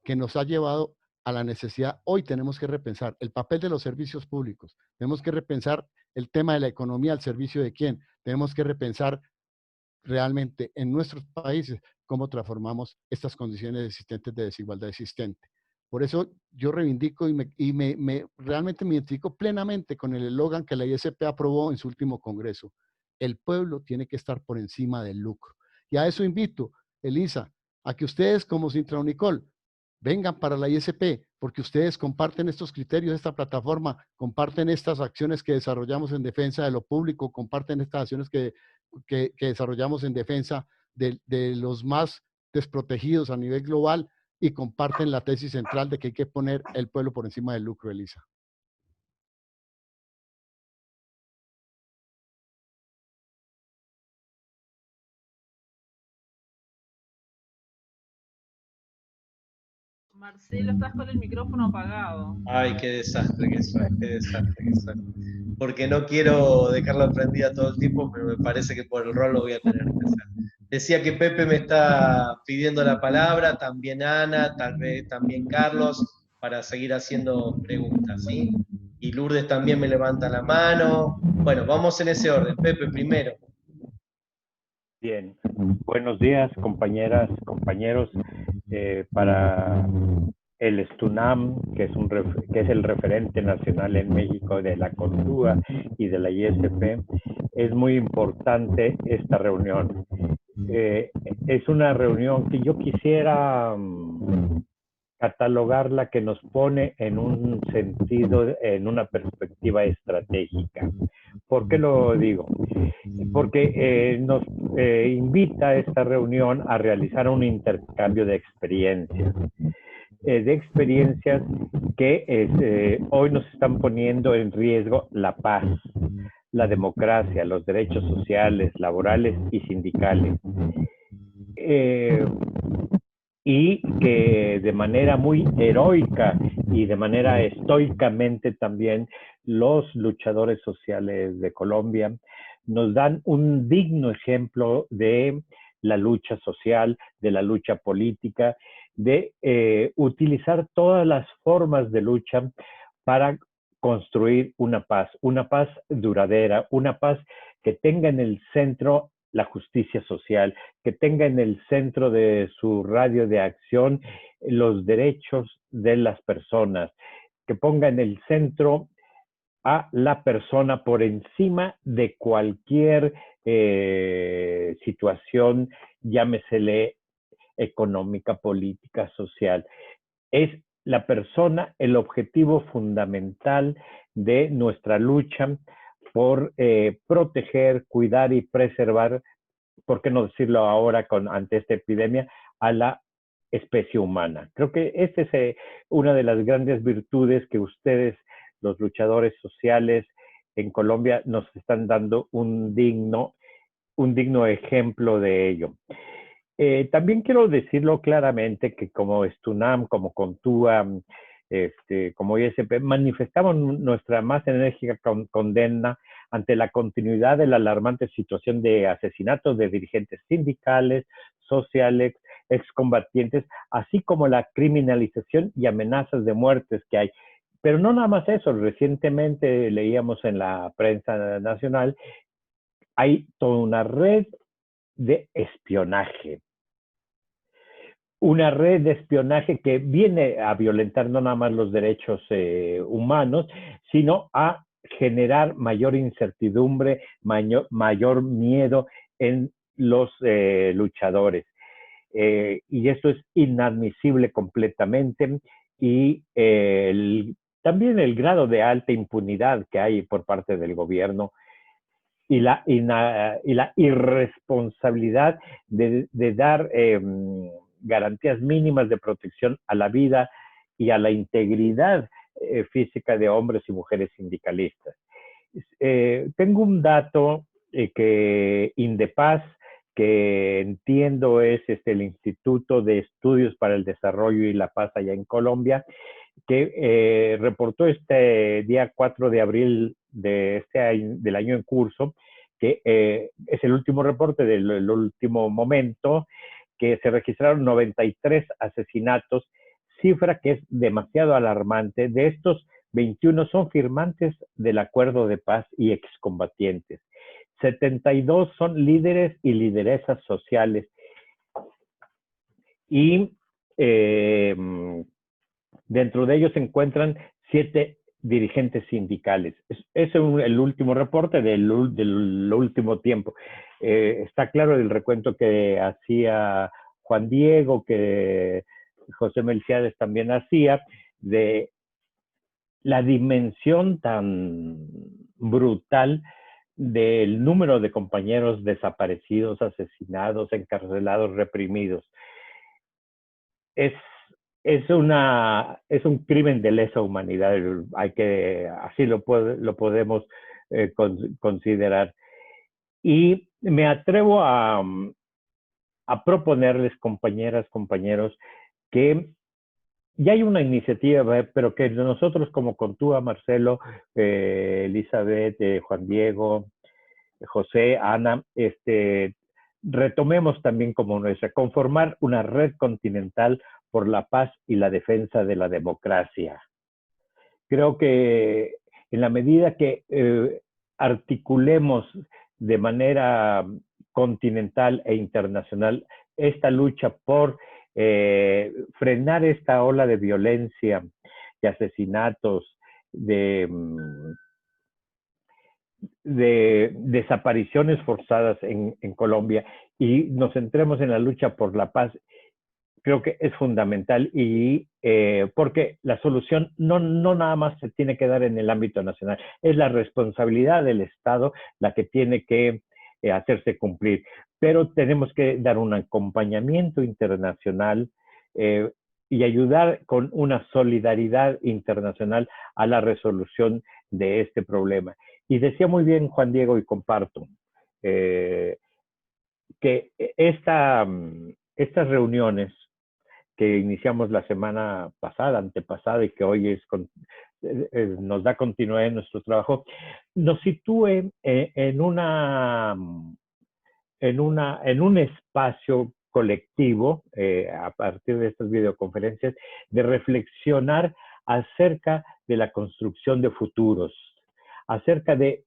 que nos ha llevado a la necesidad. Hoy tenemos que repensar el papel de los servicios públicos, tenemos que repensar el tema de la economía al servicio de quién, tenemos que repensar realmente en nuestros países cómo transformamos estas condiciones existentes de desigualdad existente. Por eso yo reivindico realmente me identifico plenamente con el eslogan que la ISP aprobó en su último congreso. el pueblo tiene que estar por encima del lucro. Y a eso invito, Elisa, a que ustedes como Sintra-Unicol vengan para la ISP, porque ustedes comparten estos criterios, esta plataforma, comparten estas acciones que desarrollamos en defensa de lo público, comparten estas acciones que desarrollamos en defensa de los más desprotegidos a nivel global y comparten la tesis central de que hay que poner el pueblo por encima del lucro, Elisa. Marcelo, estás con el micrófono apagado. Ay, qué desastre que soy, qué desastre que soy. Porque no quiero dejarla prendida todo el tiempo, pero me parece que por el rol lo voy a tener que hacer. Decía que Pepe me está pidiendo la palabra, también Ana, tal vez también Carlos, para seguir haciendo preguntas, ¿sí? Y Lourdes también me levanta la mano. Bueno, vamos en ese orden. Pepe primero. Bien, buenos días compañeras, compañeros. Para el STUNAM, que es el referente nacional en México de la CONTUA y de la ISP, es muy importante esta reunión. Es una reunión que yo quisiera catalogarla, que nos pone en un sentido, en una perspectiva estratégica. ¿Por qué lo digo? Porque nos invita a esta reunión a realizar un intercambio de experiencias que hoy nos están poniendo en riesgo la paz, la democracia, los derechos sociales, laborales y sindicales. Y que de manera muy heroica y de manera estoicamente también los luchadores sociales de Colombia nos dan un digno ejemplo de la lucha social, de la lucha política, de utilizar todas las formas de lucha para construir una paz duradera, una paz que tenga en el centro la justicia social, que tenga en el centro de su radio de acción los derechos de las personas, que ponga en el centro a la persona por encima de cualquier situación, llámesele económica, política, social. Es la persona el objetivo fundamental de nuestra lucha por proteger, cuidar y preservar, por qué no decirlo ahora ante esta epidemia, a la especie humana. Creo que esta es una de las grandes virtudes que ustedes, los luchadores sociales en Colombia, nos están dando un digno ejemplo de ello. También quiero decirlo claramente que como STUNAM, como CONTUA, como ISP, manifestamos nuestra más enérgica condena ante la continuidad de la alarmante situación de asesinatos de dirigentes sindicales, sociales, excombatientes, así como la criminalización y amenazas de muertes que hay. Pero no nada más eso, recientemente leíamos en la prensa nacional, hay toda una red de espionaje. Una red de espionaje que viene a violentar no nada más los derechos humanos, sino a generar mayor incertidumbre, mayor miedo en los luchadores. Y esto es inadmisible completamente y también el grado de alta impunidad que hay por parte del gobierno y la irresponsabilidad de dar garantías mínimas de protección a la vida y a la integridad física de hombres y mujeres sindicalistas. Tengo un dato que Indepaz, que entiendo es el Instituto de Estudios para el Desarrollo y la Paz allá en Colombia, que reportó este día 4 de abril de del año en curso, que es el último reporte del último momento, que se registraron 93 asesinatos, cifra que es demasiado alarmante. De estos, 21 son firmantes del acuerdo de paz y excombatientes. 72 son líderes y lideresas sociales. Y dentro de ellos se encuentran 7 dirigentes sindicales. Es el último reporte del último tiempo. Está claro el recuento que hacía Juan Diego, que José Melciades también hacía, de la dimensión tan brutal del número de compañeros desaparecidos, asesinados, encarcelados, reprimidos. Es un crimen de lesa humanidad, así lo podemos considerar. Y me atrevo a proponerles, compañeras, compañeros, que ya hay una iniciativa, pero que nosotros como Contúa, Marcelo, Elizabeth, Juan Diego, José, Ana, retomemos también como nuestra, conformar una red continental por la paz y la defensa de la democracia. Creo que en la medida que articulemos de manera continental e internacional esta lucha por frenar esta ola de violencia, de asesinatos, de desapariciones forzadas en Colombia, y nos centremos en la lucha por la paz, creo que es fundamental, y porque la solución no nada más se tiene que dar en el ámbito nacional, es la responsabilidad del Estado la que tiene que hacerse cumplir, pero tenemos que dar un acompañamiento internacional y ayudar con una solidaridad internacional a la resolución de este problema. Y decía muy bien Juan Diego, y comparto, que estas reuniones que iniciamos la semana pasada, antepasada, y que hoy nos da continuidad en nuestro trabajo, nos sitúe en un espacio colectivo, a partir de estas videoconferencias, de reflexionar acerca de la construcción de futuros, acerca de,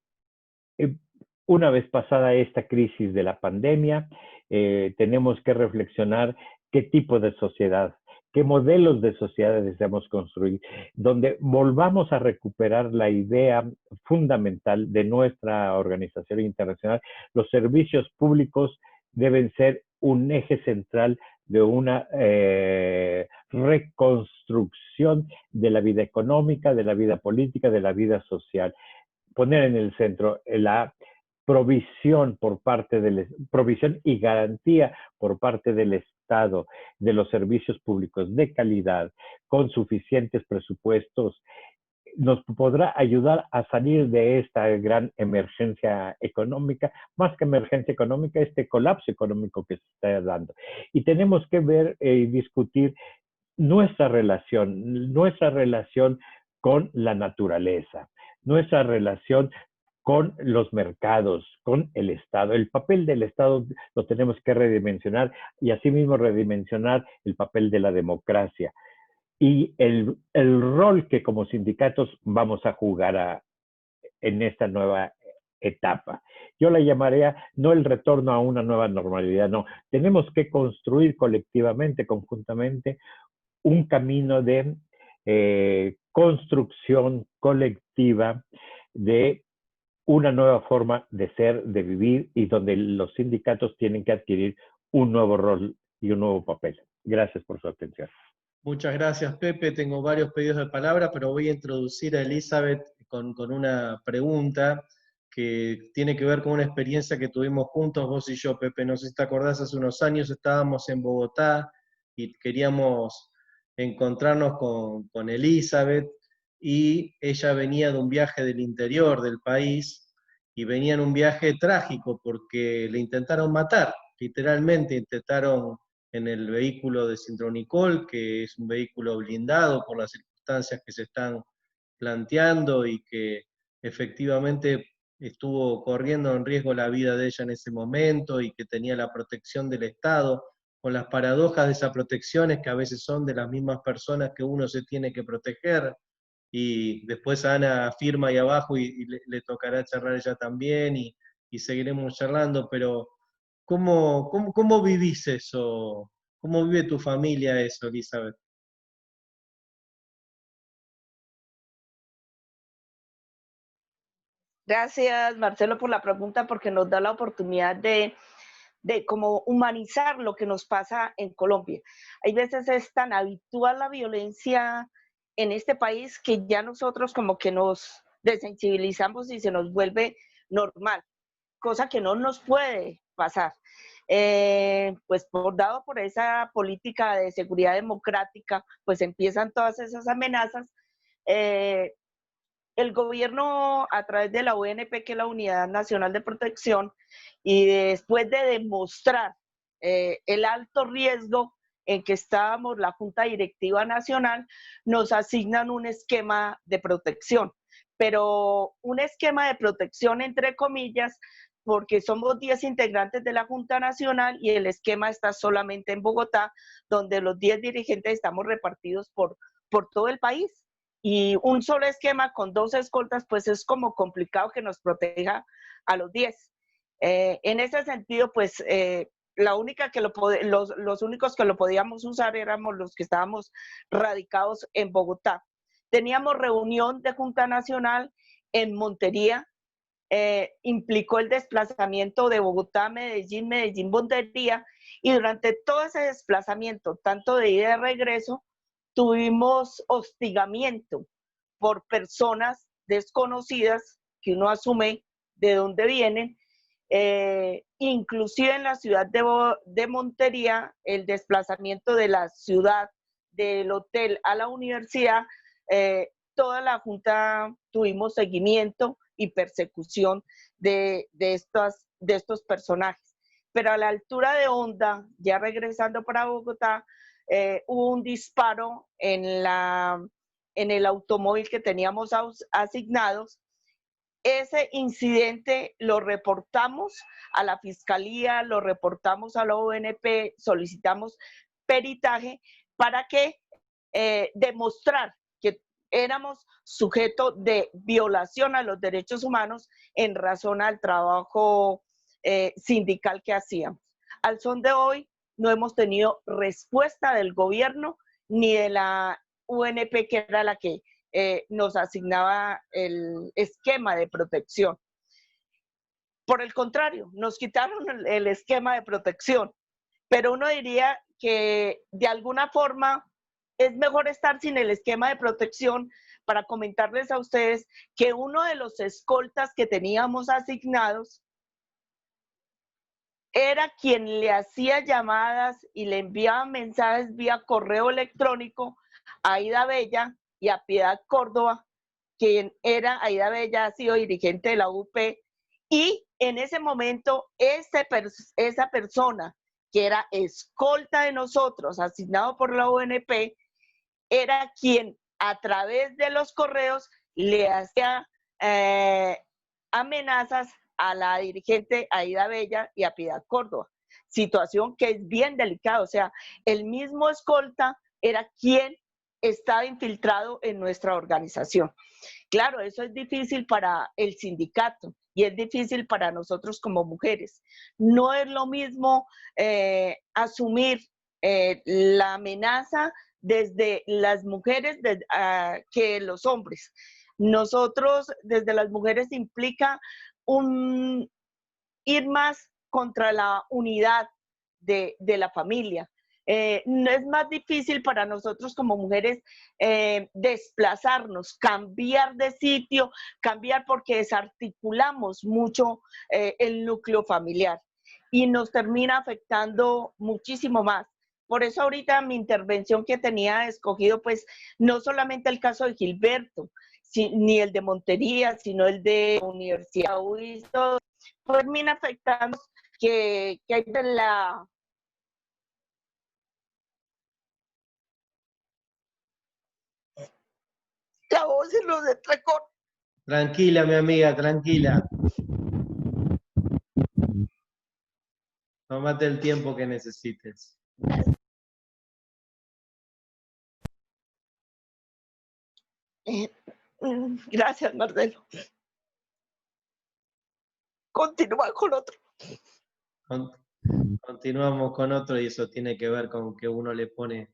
una vez pasada esta crisis de la pandemia, tenemos que reflexionar qué tipo de sociedad, qué modelos de sociedad deseamos construir, donde volvamos a recuperar la idea fundamental de nuestra organización internacional. Los servicios públicos deben ser un eje central de una reconstrucción de la vida económica, de la vida política, de la vida social. Poner en el centro la provisión provisión y garantía por parte del Estado de los servicios públicos de calidad, con suficientes presupuestos, nos podrá ayudar a salir de esta gran emergencia económica, más que emergencia económica, este colapso económico que se está dando. Y tenemos que ver y discutir nuestra relación con la naturaleza, nuestra relación con los mercados, con el Estado. El papel del Estado lo tenemos que redimensionar, y asimismo redimensionar el papel de la democracia y el rol que como sindicatos vamos a jugar en esta nueva etapa. Yo la llamaría no el retorno a una nueva normalidad, no. Tenemos que construir colectivamente, conjuntamente, un camino de construcción colectiva de una nueva forma de ser, de vivir, y donde los sindicatos tienen que adquirir un nuevo rol y un nuevo papel. Gracias por su atención. Muchas gracias, Pepe. Tengo varios pedidos de palabra, pero voy a introducir a Elizabeth con una pregunta que tiene que ver con una experiencia que tuvimos juntos, vos y yo, Pepe. No sé si te acordás, hace unos años estábamos en Bogotá y queríamos encontrarnos con Elizabeth, y ella venía de un viaje del interior del país, y venía en un viaje trágico porque le intentaron matar, literalmente intentaron, en el vehículo de Sintronicol, que es un vehículo blindado por las circunstancias que se están planteando, y que efectivamente estuvo corriendo en riesgo la vida de ella en ese momento, y que tenía la protección del Estado, con las paradojas de esas protecciones que a veces son de las mismas personas que uno se tiene que proteger. Y después Ana firma ahí abajo, y le tocará charlar ella también, y seguiremos charlando, pero ¿cómo vivís eso? ¿Cómo vive tu familia eso, Elizabeth? Gracias, Marcelo, por la pregunta, porque nos da la oportunidad de como humanizar lo que nos pasa en Colombia. Hay veces es tan habitual la violencia en este país que ya nosotros como que nos desensibilizamos y se nos vuelve normal, cosa que no nos puede pasar. Pues dado por esa política de seguridad democrática, pues empiezan todas esas amenazas. Eh, el gobierno, a través de la UNP, que es la Unidad Nacional de Protección, y después de demostrar el alto riesgo en que estábamos, la Junta Directiva Nacional, nos asignan un esquema de protección, pero un esquema de protección entre comillas, porque somos 10 integrantes de la Junta Nacional y el esquema está solamente en Bogotá, donde los 10 dirigentes estamos repartidos por todo el país. Y un solo esquema con 2 escoltas, pues es como complicado que nos proteja a los 10. En ese sentido, pues la única que los únicos que lo podíamos usar éramos los que estábamos radicados en Bogotá. Teníamos reunión de Junta Nacional en Montería, implicó el desplazamiento de Bogotá, Medellín, Montería, y durante todo ese desplazamiento, tanto de ida y de regreso, tuvimos hostigamiento por personas desconocidas que uno asume de dónde vienen, inclusive en la ciudad de Montería, el desplazamiento de la ciudad, del hotel a la universidad, toda la Junta tuvimos seguimiento y persecución de estos personajes. Pero a la altura de Honda, ya regresando para Bogotá, hubo un disparo en el automóvil que teníamos asignados. Ese incidente lo reportamos a la Fiscalía, lo reportamos a la ONP, solicitamos peritaje para que demostrar que éramos sujeto de violación a los derechos humanos en razón al trabajo sindical que hacíamos. Al son de hoy no hemos tenido respuesta del gobierno ni de la UNP, que era la que nos asignaba el esquema de protección. Por el contrario, nos quitaron el esquema de protección, pero uno diría que de alguna forma es mejor estar sin el esquema de protección. Para comentarles a ustedes que uno de los escoltas que teníamos asignados era quien le hacía llamadas y le enviaba mensajes vía correo electrónico a Aida Bella y a Piedad Córdoba, quien era Aida Bella, ha sido dirigente de la UP, y en ese momento esa persona que era escolta de nosotros, asignado por la ONP, era quien a través de los correos le hacía amenazas a la dirigente Aida Bella y a Piedad Córdoba. Situación que es bien delicada, o sea, el mismo escolta era quien estaba infiltrado en nuestra organización. Claro, eso es difícil para el sindicato y es difícil para nosotros como mujeres. No es lo mismo asumir la amenaza desde las mujeres que los hombres. Nosotros, desde las mujeres, implica ir más contra la unidad de la familia. No es más difícil para nosotros como mujeres desplazarnos, cambiar de sitio, cambiar porque desarticulamos mucho el núcleo familiar y nos termina afectando muchísimo más. Por eso ahorita mi intervención que tenía escogido, pues no solamente el caso de Gilberto, ni el de Montería, sino el de Universidad UIS, termina afectando que hay de la voz y los de Trecón. Tranquila, mi amiga, tranquila. Tómate el tiempo que necesites. Gracias, Marcelo. Continúa con otro. Continuamos con otro y eso tiene que ver con que uno le pone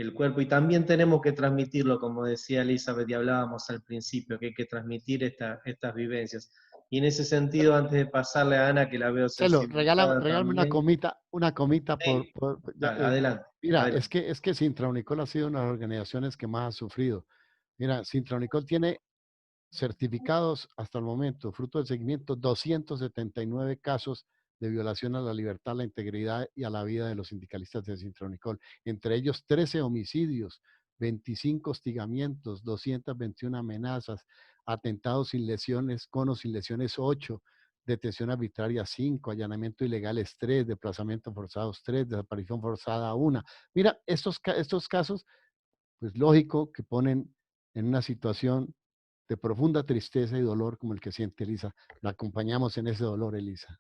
el cuerpo. Y también tenemos que transmitirlo, como decía Elizabeth y hablábamos al principio, que hay que transmitir estas vivencias. Y en ese sentido, antes de pasarle a Ana, que la veo Celo, sensibilizada regálame también. una comita Sí, adelante, mira, adelante. es que Sintra Unicol ha sido una de las organizaciones que más ha sufrido. Mira, Sintra Unicol tiene certificados hasta el momento, fruto del seguimiento, 279 casos de violación a la libertad, a la integridad y a la vida de los sindicalistas de Sintra Unicol. Entre ellos 13 homicidios, 25 hostigamientos, 221 amenazas, atentados sin lesiones, conos sin lesiones 8, detención arbitraria 5, allanamiento ilegales 3, desplazamiento forzados 3, desaparición forzada 1. Mira, estos casos, pues lógico que ponen en una situación de profunda tristeza y dolor como el que siente Elisa. La acompañamos en ese dolor, Elisa.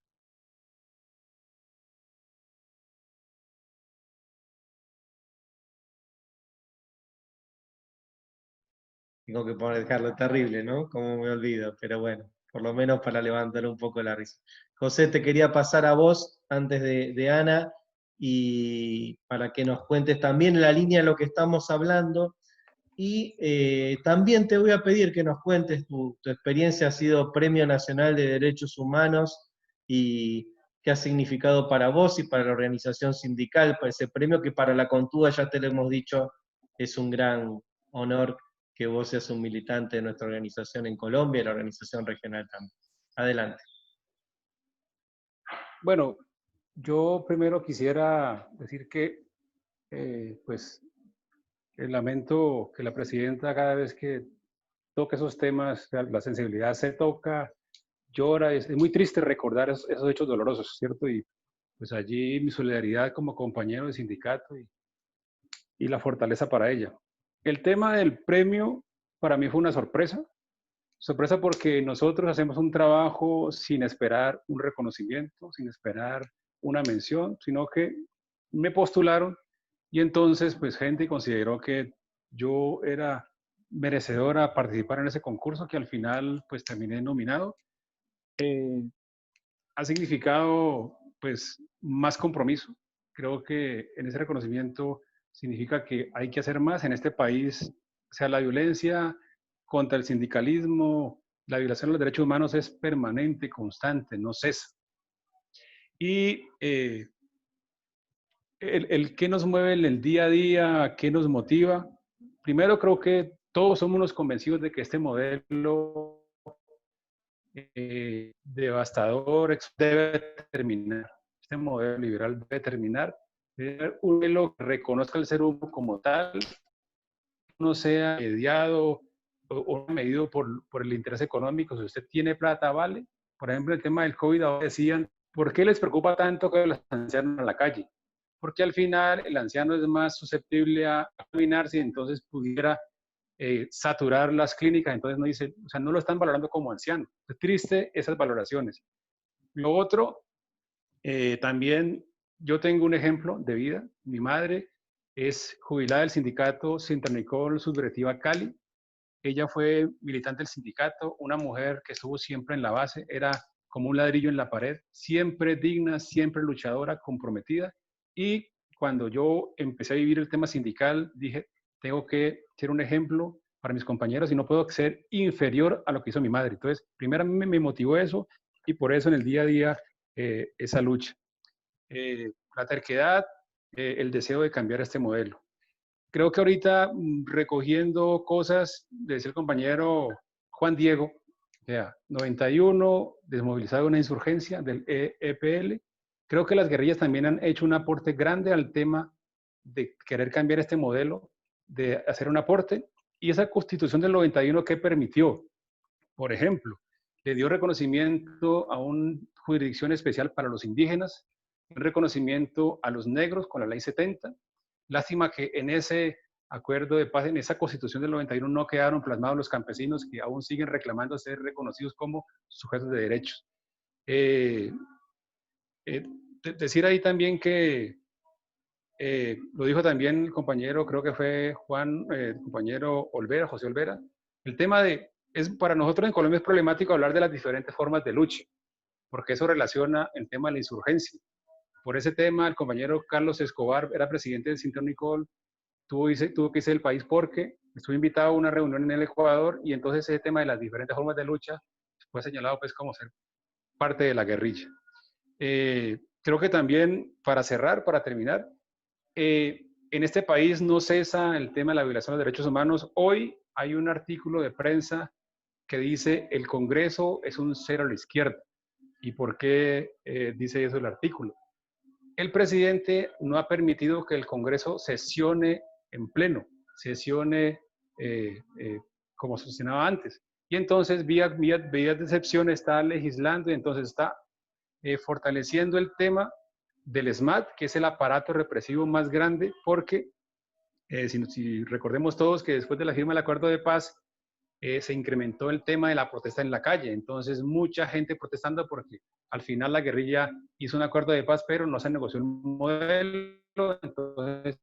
Tengo que dejarlo terrible, ¿no? Como me olvido, pero bueno, por lo menos para levantar un poco la risa. José, te quería pasar a vos antes de Ana y para que nos cuentes también en la línea de lo que estamos hablando. Y también te voy a pedir que nos cuentes tu experiencia, ha sido Premio Nacional de Derechos Humanos y qué ha significado para vos y para la organización sindical, para ese premio que para la Contúa, ya te lo hemos dicho, es un gran honor que vos seas un militante de nuestra organización en Colombia y la organización regional también. Adelante. Bueno, yo primero quisiera decir que, pues, lamento que la presidenta cada vez que toca esos temas, la sensibilidad se toca, llora, es muy triste recordar esos hechos dolorosos, ¿cierto? Y pues allí mi solidaridad como compañero de sindicato y la fortaleza para ella. El tema del premio para mí fue una sorpresa, sorpresa porque nosotros hacemos un trabajo sin esperar un reconocimiento, sin esperar una mención, sino que me postularon y entonces pues gente consideró que yo era merecedora a participar en ese concurso que al final pues terminé nominado. Ha significado pues más compromiso. Creo que en ese reconocimiento significa que hay que hacer más en este país. O sea, la violencia contra el sindicalismo, la violación de los derechos humanos es permanente, constante, no cesa. Y el qué nos mueve en el día a día, qué nos motiva. Primero creo que todos somos unos convencidos de que este modelo devastador debe terminar. Este modelo liberal debe terminar. Debe haber un modelo que reconozca al ser humano como tal, no sea mediado o medido por el interés económico. Si usted tiene plata, vale. Por ejemplo, el tema del COVID, ahora decían, ¿por qué les preocupa tanto que los ancianos en la calle? Porque al final el anciano es más susceptible a caminarse y entonces pudiera saturar las clínicas, entonces no dice, o sea, no lo están valorando como anciano. Es triste esas valoraciones. Lo otro, también yo tengo un ejemplo de vida. Mi madre es jubilada del sindicato Sintra Unicol Subdirectiva Cali. Ella fue militante del sindicato, una mujer que estuvo siempre en la base, era como un ladrillo en la pared, siempre digna, siempre luchadora, comprometida. Y cuando yo empecé a vivir el tema sindical, dije, tengo que ser un ejemplo para mis compañeros y no puedo ser inferior a lo que hizo mi madre. Entonces, primero me motivó eso y por eso en el día a día esa lucha. La terquedad, el deseo de cambiar este modelo. Creo que ahorita recogiendo cosas, decía el compañero Juan Diego, ya, 91, desmovilizado una insurgencia del EPL. Creo que las guerrillas también han hecho un aporte grande al tema de querer cambiar este modelo, de hacer un aporte. Y esa constitución del 91 que permitió, por ejemplo, le dio reconocimiento a una jurisdicción especial para los indígenas, un reconocimiento a los negros con la ley 70. Lástima que en ese acuerdo de paz, en esa constitución del 91 no quedaron plasmados los campesinos que aún siguen reclamando ser reconocidos como sujetos de derechos. Decir ahí también que lo dijo también el compañero, creo que fue Juan, el compañero Olvera, José Olvera, el tema de, para nosotros en Colombia es problemático hablar de las diferentes formas de lucha, porque eso relaciona el tema de la insurgencia. Por ese tema, el compañero Carlos Escobar era presidente del Sintra Unicol, tuvo que irse del país porque estuve invitado a una reunión en el Ecuador y entonces ese tema de las diferentes formas de lucha fue señalado pues como ser parte de la guerrilla. Creo que también, para cerrar, para terminar, en este país no cesa el tema de la violación de los derechos humanos. Hoy hay un artículo de prensa que dice el Congreso es un cero a la izquierda. ¿Y por qué dice eso el artículo? El presidente no ha permitido que el Congreso sesione en pleno, sesione como sesionaba antes. Y entonces, vía de excepción, está legislando y entonces está fortaleciendo el tema del SMAT, que es el aparato represivo más grande, porque si recordemos todos que después de la firma del acuerdo de paz, se incrementó el tema de la protesta en la calle. Entonces, mucha gente protestando porque al final la guerrilla hizo un acuerdo de paz, pero no se negoció un modelo. Entonces,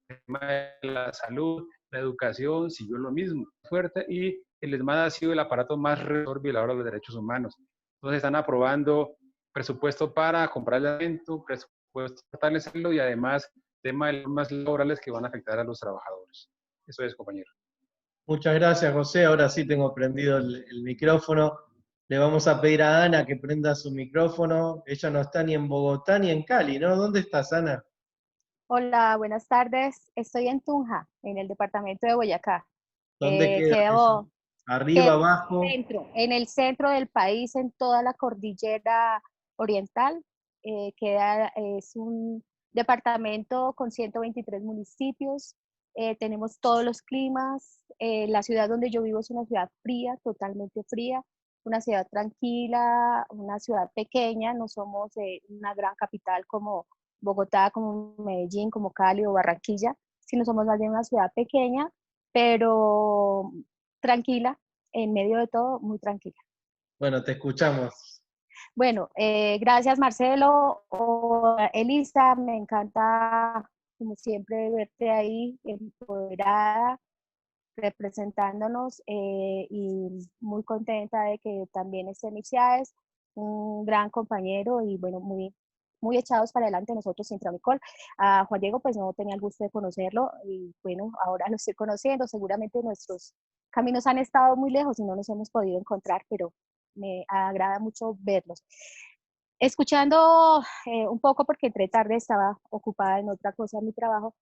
el tema de la salud, la educación, siguió lo mismo, fuerte, y el ESMAD ha sido el aparato más represor violador de los derechos humanos. Entonces, están aprobando presupuesto para comprar el alimento, presupuesto para fortalecerlo y además tema de normas laborales que van a afectar a los trabajadores. Eso es, compañero. Muchas gracias, José. Ahora sí tengo prendido el micrófono. Le vamos a pedir a Ana que prenda su micrófono. Ella no está ni en Bogotá ni en Cali, ¿no? ¿Dónde estás, Ana? Hola, buenas tardes. Estoy en Tunja, en el departamento de Boyacá. ¿Dónde queda eso? Quedo ¿Arriba, abajo? en el centro del país, en toda la cordillera oriental. Es un departamento con 123 municipios. Tenemos todos los climas. La ciudad donde yo vivo es una ciudad fría, totalmente fría, una ciudad tranquila, una ciudad pequeña. No somos una gran capital como Bogotá, como Medellín, como Cali o Barranquilla, sino somos más bien una ciudad pequeña, pero tranquila, en medio de todo, muy tranquila. Bueno, te escuchamos. Bueno, gracias Marcelo o Elisa, me encanta como siempre verte ahí empoderada, representándonos y muy contenta de que también estén Ixáez, un gran compañero y bueno, muy echados para adelante nosotros sin Tramicol. A Juan Diego pues no tenía el gusto de conocerlo y bueno, ahora lo estoy conociendo, seguramente nuestros caminos han estado muy lejos y no nos hemos podido encontrar, pero me agrada mucho verlos. Escuchando un poco, porque entré tarde, estaba ocupada en otra cosa en mi trabajo,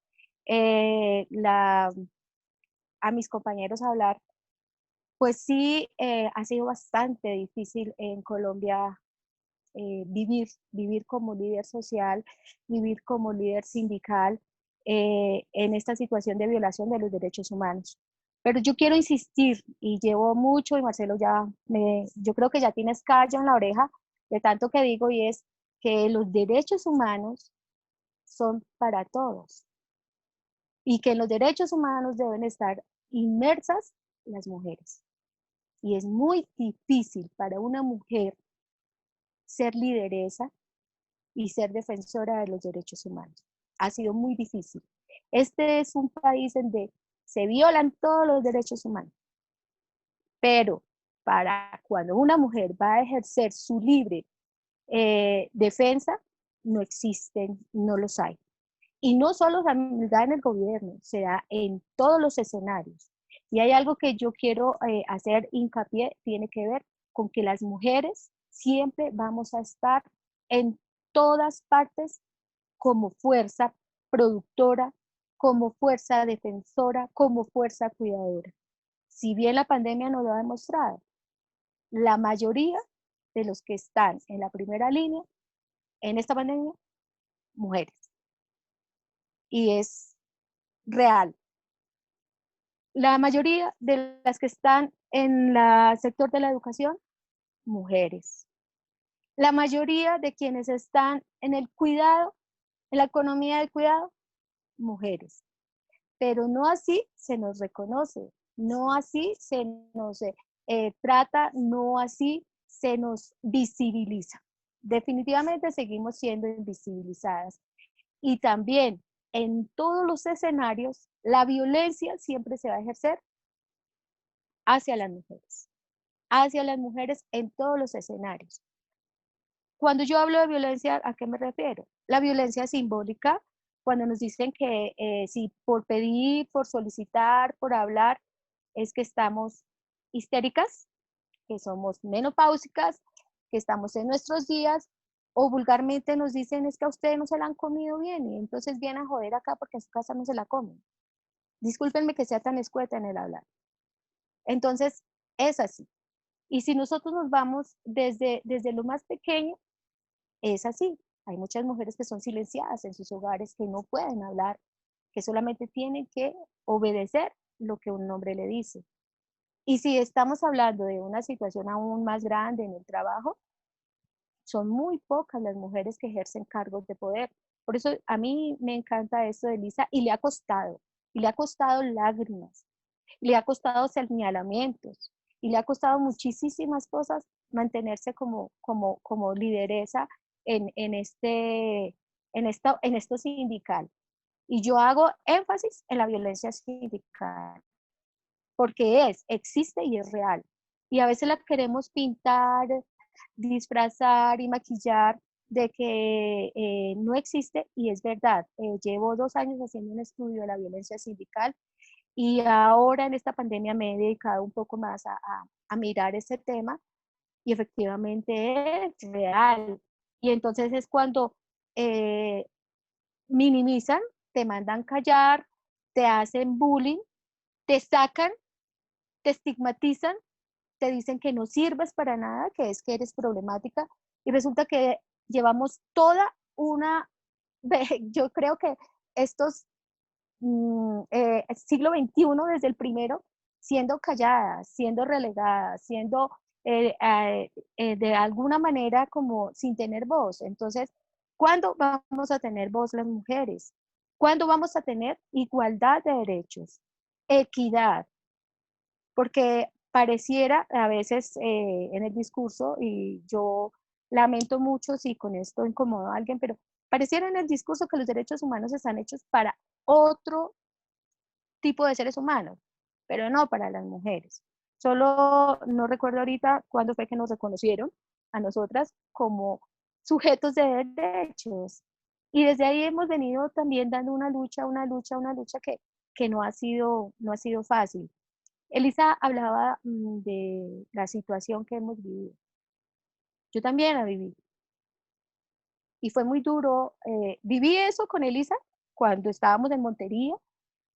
a mis compañeros hablar, pues sí, ha sido bastante difícil en Colombia vivir como líder social, vivir como líder sindical en esta situación de violación de los derechos humanos. Pero yo quiero insistir, y llevo mucho, y Marcelo yo creo que ya tienes callo en la oreja de tanto que digo, y es que los derechos humanos son para todos, y que en los derechos humanos deben estar inmersas las mujeres. Y es muy difícil para una mujer ser lideresa y ser defensora de los derechos humanos. Ha sido muy difícil. Este es un país donde se violan todos los derechos humanos, pero para cuando una mujer va a ejercer su libre defensa, no existen, no los hay. Y no solo se da en el gobierno, se da en todos los escenarios. Y hay algo que yo quiero hacer hincapié, tiene que ver con que las mujeres siempre vamos a estar en todas partes como fuerza productora, como fuerza defensora, como fuerza cuidadora. Si bien la pandemia nos lo ha demostrado, la mayoría de los que están en la primera línea en esta pandemia, mujeres. Y es real. La mayoría de las que están en el sector de la educación, mujeres. La mayoría de quienes están en el cuidado, en la economía del cuidado, mujeres. Pero no así se nos reconoce, no así se nos trata, no así se nos visibiliza. Definitivamente seguimos siendo invisibilizadas. Y también en todos los escenarios, la violencia siempre se va a ejercer hacia las mujeres en todos los escenarios. Cuando yo hablo de violencia, ¿a qué me refiero? La violencia simbólica, cuando nos dicen que si por pedir, por solicitar, por hablar, es que estamos histéricas, que somos menopáusicas, que estamos en nuestros días, o vulgarmente nos dicen es que a ustedes no se la han comido bien y entonces vienen a joder acá porque en su casa no se la comen. Discúlpenme que sea tan escueta en el hablar. Entonces, es así. Y si nosotros nos vamos desde lo más pequeño, es así. Hay muchas mujeres que son silenciadas en sus hogares, que no pueden hablar, que solamente tienen que obedecer lo que un hombre le dice. Y si estamos hablando de una situación aún más grande en el trabajo, son muy pocas las mujeres que ejercen cargos de poder. Por eso a mí me encanta esto de Lisa y le ha costado lágrimas, le ha costado señalamientos y le ha costado muchísimas cosas mantenerse como lideresa en esto sindical. Y yo hago énfasis en la violencia sindical, porque existe y es real. Y a veces la queremos pintar, disfrazar y maquillar de que no existe y es verdad. Llevo 2 años haciendo un estudio de la violencia sindical y ahora en esta pandemia me he dedicado un poco más a mirar ese tema y efectivamente es real. Y entonces es cuando eh, minimizan, te mandan callar, te hacen bullying, te sacan, te estigmatizan, te dicen que no sirves para nada, que es que eres problemática y resulta que llevamos toda una, yo creo que estos siglo XXI desde el primero, siendo calladas, siendo relegadas, siendo de alguna manera como sin tener voz. Entonces, ¿cuándo vamos a tener voz las mujeres? ¿Cuándo vamos a tener igualdad de derechos? Equidad, porque pareciera a veces en el discurso, y yo lamento mucho si con esto incomodo a alguien, pero pareciera en el discurso que los derechos humanos están hechos para otro tipo de seres humanos, pero no para las mujeres. Solo no recuerdo ahorita cuándo fue que nos reconocieron a nosotras como sujetos de derechos. Y desde ahí hemos venido también dando una lucha que no ha sido fácil. Elisa hablaba de la situación que hemos vivido. Yo también la viví. Y fue muy duro. Viví eso con Elisa cuando estábamos en Montería,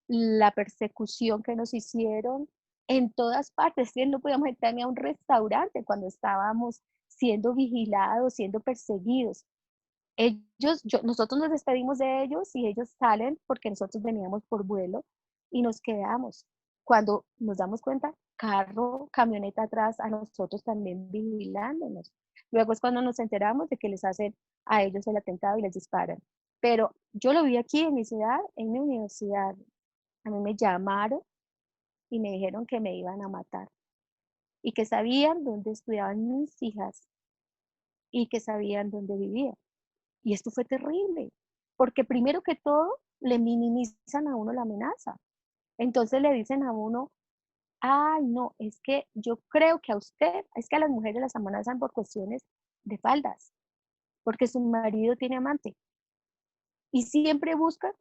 la persecución que nos hicieron en todas partes. ¿Sí? No podíamos entrar ni a un restaurante cuando estábamos siendo vigilados, siendo perseguidos. Nosotros nos despedimos de ellos y ellos salen porque nosotros veníamos por vuelo y nos quedamos. Cuando nos damos cuenta, carro, camioneta atrás, a nosotros también vigilándonos. Luego es cuando nos enteramos de que les hacen a ellos el atentado y les disparan. Pero yo lo vi aquí en mi ciudad, en mi universidad. A mí me llamaron y me dijeron que me iban a matar y que sabían dónde estudiaban mis hijas y que sabían dónde vivía. Y esto fue terrible, porque primero que todo le minimizan a uno la amenaza. Entonces le dicen a uno, ay, no, es que yo creo que a usted, es que a las mujeres las amenazan por cuestiones de faldas, porque su marido tiene amante. Y siempre buscan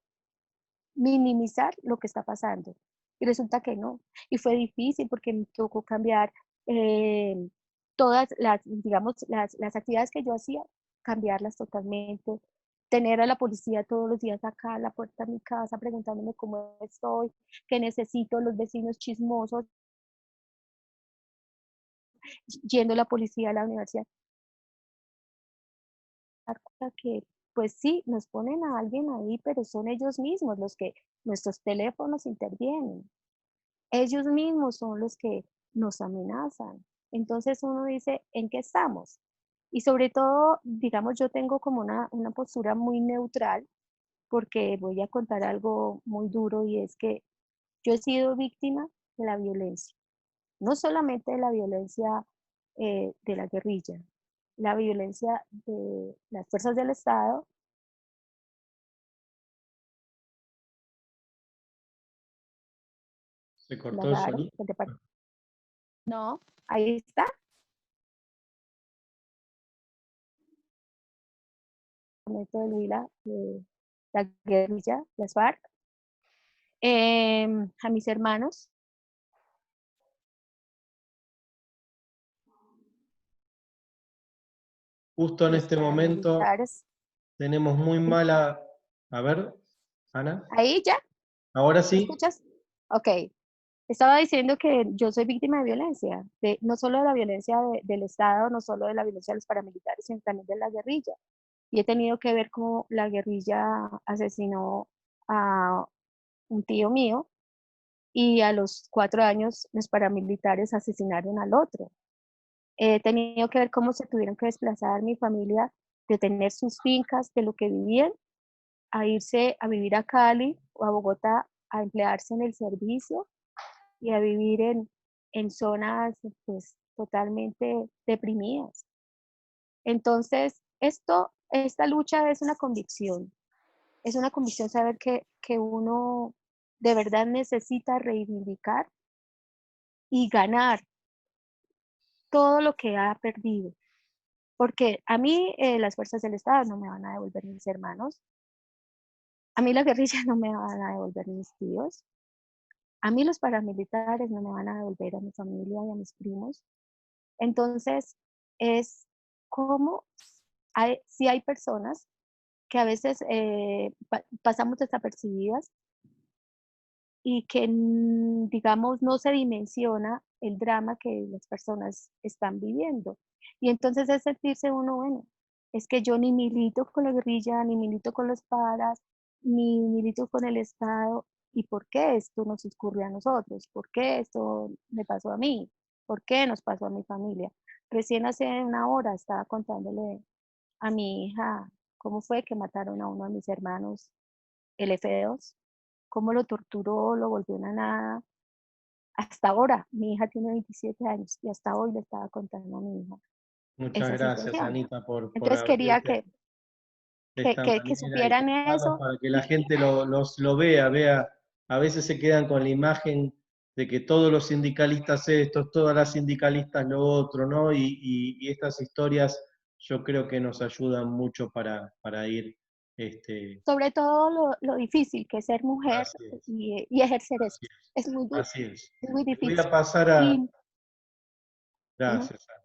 minimizar lo que está pasando. Y resulta que no. Y fue difícil porque me tocó cambiar eh, todas digamos, las actividades que yo hacía, cambiarlas totalmente. Tener a la policía todos los días acá a la puerta de mi casa preguntándome cómo estoy, qué necesito, los vecinos chismosos, yendo la policía a la universidad. Que pues sí, nos ponen a alguien ahí, pero son ellos mismos los que nuestros teléfonos intervienen. Ellos mismos son los que nos amenazan. Entonces uno dice, ¿en qué estamos? Y sobre todo, digamos, yo tengo como una postura muy neutral porque voy a contar algo muy duro y es que yo he sido víctima de la violencia, no solamente de la violencia de la guerrilla, la violencia de las fuerzas del Estado. Se cortó el sonido. No, ahí está. Del Huila, la guerrilla, las FARC, a mis hermanos. Justo en Los este momento paramilitares. tenemos muy mala... A ver, Ana, ¿Ahí ya? ahora ¿Me sí. escuchas? Ok. Estaba diciendo que yo soy víctima de violencia, no solo de la violencia del Estado, no solo de la violencia de los paramilitares, sino también de la guerrilla. Y he tenido que ver cómo la guerrilla asesinó a un tío mío y a los 4 años los paramilitares asesinaron al otro. He tenido que ver cómo se tuvieron que desplazar mi familia de tener sus fincas, de lo que vivían, a irse a vivir a Cali o a Bogotá a emplearse en el servicio y a vivir en zonas pues, totalmente deprimidas. Entonces, esta lucha es una convicción saber que uno de verdad necesita reivindicar y ganar todo lo que ha perdido. Porque a mí las fuerzas del Estado no me van a devolver mis hermanos, a mí la guerrilla no me van a devolver mis tíos, a mí los paramilitares no me van a devolver a mi familia y a mis primos. Entonces, es como si hay personas que a veces pasamos desapercibidas y que, digamos, no se dimensiona el drama que las personas están viviendo. Y entonces es sentirse uno, bueno, es que yo ni milito con la guerrilla, ni milito con los paras, ni milito con el Estado. ¿Y por qué esto nos ocurre a nosotros? ¿Por qué esto me pasó a mí? ¿Por qué nos pasó a mi familia? Recién hace una hora estaba contándole a mi hija cómo fue que mataron a uno de mis hermanos, el F2, cómo lo torturó, lo volvió una nada. Hasta ahora, mi hija tiene 27 años y hasta hoy le estaba contando a mi hija Muchas esa gracias, situación. Anita, por Entonces quería abrirte de esta que manera y supieran contarnos eso. para que la gente lo vea. A veces se quedan con la imagen de que todos los sindicalistas esto, todas las sindicalistas lo otro, ¿no? Y estas historias yo creo que nos ayudan mucho para ir... Sobre todo lo difícil que es ser mujer Así es, y ejercer eso. así es. Es muy duro, Así es. es muy Le voy difícil. a pasar a... Y, ujú, Gracias, Ana.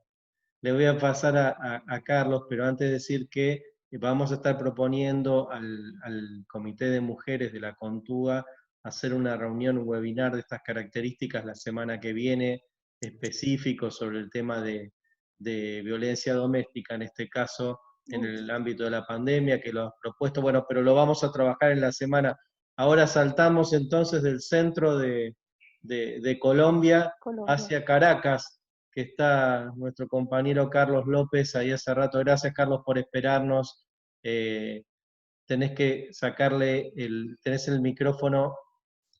Le voy a pasar a Carlos, pero antes de decir que vamos a estar proponiendo al Comité de Mujeres de la Contúa hacer una reunión, un webinar de estas características la semana que viene, específico sobre el tema de violencia doméstica, en este caso en el ámbito de la pandemia, que lo has propuesto, bueno, pero lo vamos a trabajar en la semana. Ahora saltamos entonces del centro de Colombia Colombia. hacia Caracas, que está nuestro compañero Carlos López ahí hace rato. Gracias, Carlos, por esperarnos. Tenés que sacarle tenés el micrófono,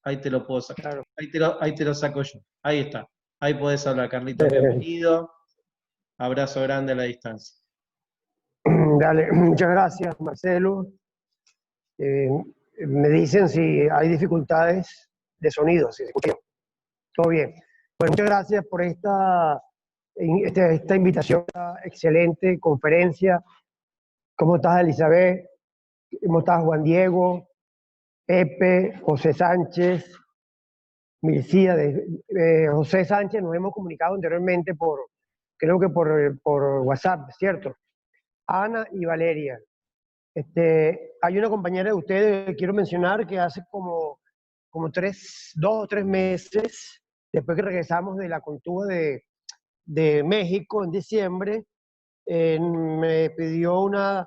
ahí te lo puedo sacar. Claro. Ahí te lo saco yo. Ahí está. Ahí podés hablar, Carlitos. Bienvenido. Abrazo grande a la distancia. Dale, muchas gracias, Marcelo. Me dicen si hay dificultades de sonido, si se escucha. Todo bien. Bueno, muchas gracias por esta invitación, esta excelente conferencia. ¿Cómo estás, Elizabeth? ¿Cómo estás, Juan Diego? Pepe, José Sánchez, Milcía. José Sánchez nos hemos comunicado anteriormente creo que por WhatsApp, ¿cierto? Ana y Valeria. Hay una compañera de ustedes que quiero mencionar que hace como 2 o 3 meses, después que regresamos de la Contúa de México en diciembre, me pidió una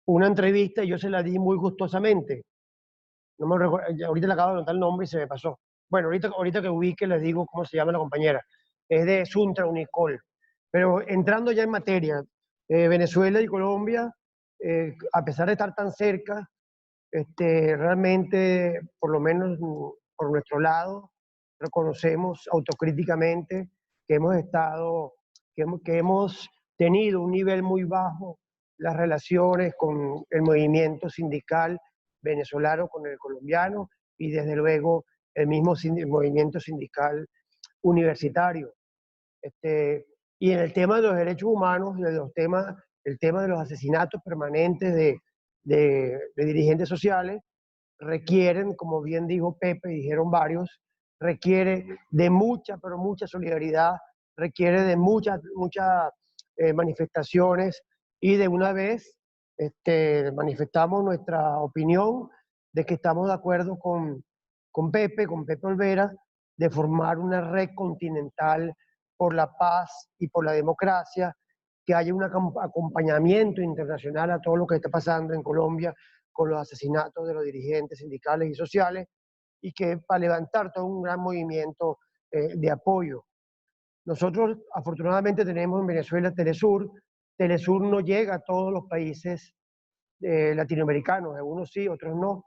entrevista y yo se la di muy gustosamente. No me recuerdo, ahorita le acabo de anotar el nombre y se me pasó. Bueno, ahorita que ubique les digo cómo se llama la compañera. Es de Suntra Unicol. Pero entrando ya en materia, Venezuela y Colombia, a pesar de estar tan cerca, realmente, por lo menos por nuestro lado, reconocemos autocríticamente que hemos tenido un nivel muy bajo las relaciones con el movimiento sindical venezolano, con el colombiano y desde luego el mismo movimiento sindical universitario. Y en el tema de los derechos humanos y de los temas el tema de los asesinatos permanentes de dirigentes sociales requieren, como bien dijo Pepe, dijeron varios, requiere de mucha, pero mucha solidaridad, requiere de muchas manifestaciones, y de una vez manifestamos nuestra opinión de que estamos de acuerdo con Pepe Olvera, de formar una red continental por la paz y por la democracia, que haya un acompañamiento internacional a todo lo que está pasando en Colombia con los asesinatos de los dirigentes sindicales y sociales, y que para levantar todo un gran movimiento de apoyo. Nosotros afortunadamente tenemos en Venezuela Telesur. Telesur no llega a todos los países latinoamericanos, algunos sí, otros no,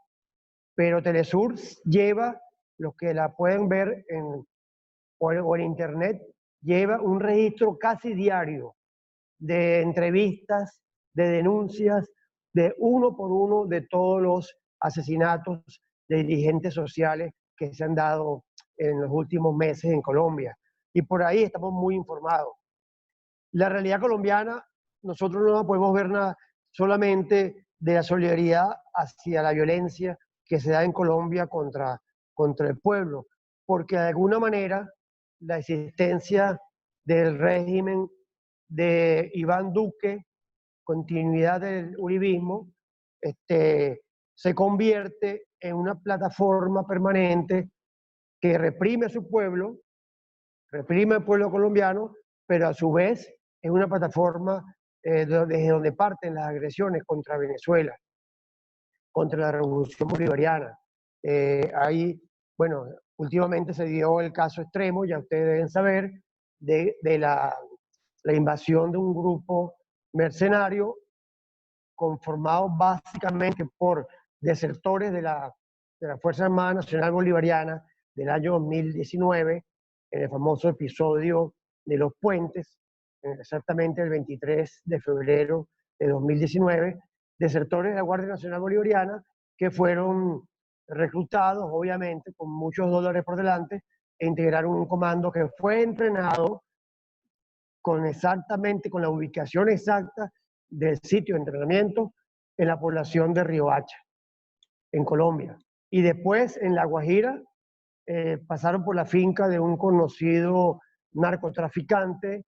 pero Telesur lleva, los que la pueden ver o en internet, lleva un registro casi diario de entrevistas, de denuncias, de uno por uno de todos los asesinatos de dirigentes sociales que se han dado en los últimos meses en Colombia. Y por ahí estamos muy informados. La realidad colombiana, nosotros no la podemos ver nada solamente de la solidaridad hacia la violencia que se da en Colombia contra el pueblo, porque de alguna manera la existencia del régimen de Iván Duque, continuidad del uribismo, se convierte en una plataforma permanente que reprime a su pueblo, reprime al pueblo colombiano, pero a su vez es una plataforma desde donde parten las agresiones contra Venezuela, contra la revolución bolivariana. Bueno, últimamente se dio el caso extremo, ya ustedes deben saber, de la invasión de un grupo mercenario conformado básicamente por desertores de la Fuerza Armada Nacional Bolivariana del año 2019, en el famoso episodio de Los Puentes, exactamente el 23 de febrero de 2019, desertores de la Guardia Nacional Bolivariana que fueron reclutados, obviamente, con muchos dólares por delante, e integraron un comando que fue entrenado con la ubicación exacta del sitio de entrenamiento en la población de Riohacha, en Colombia. Y después, en La Guajira, pasaron por la finca de un conocido narcotraficante,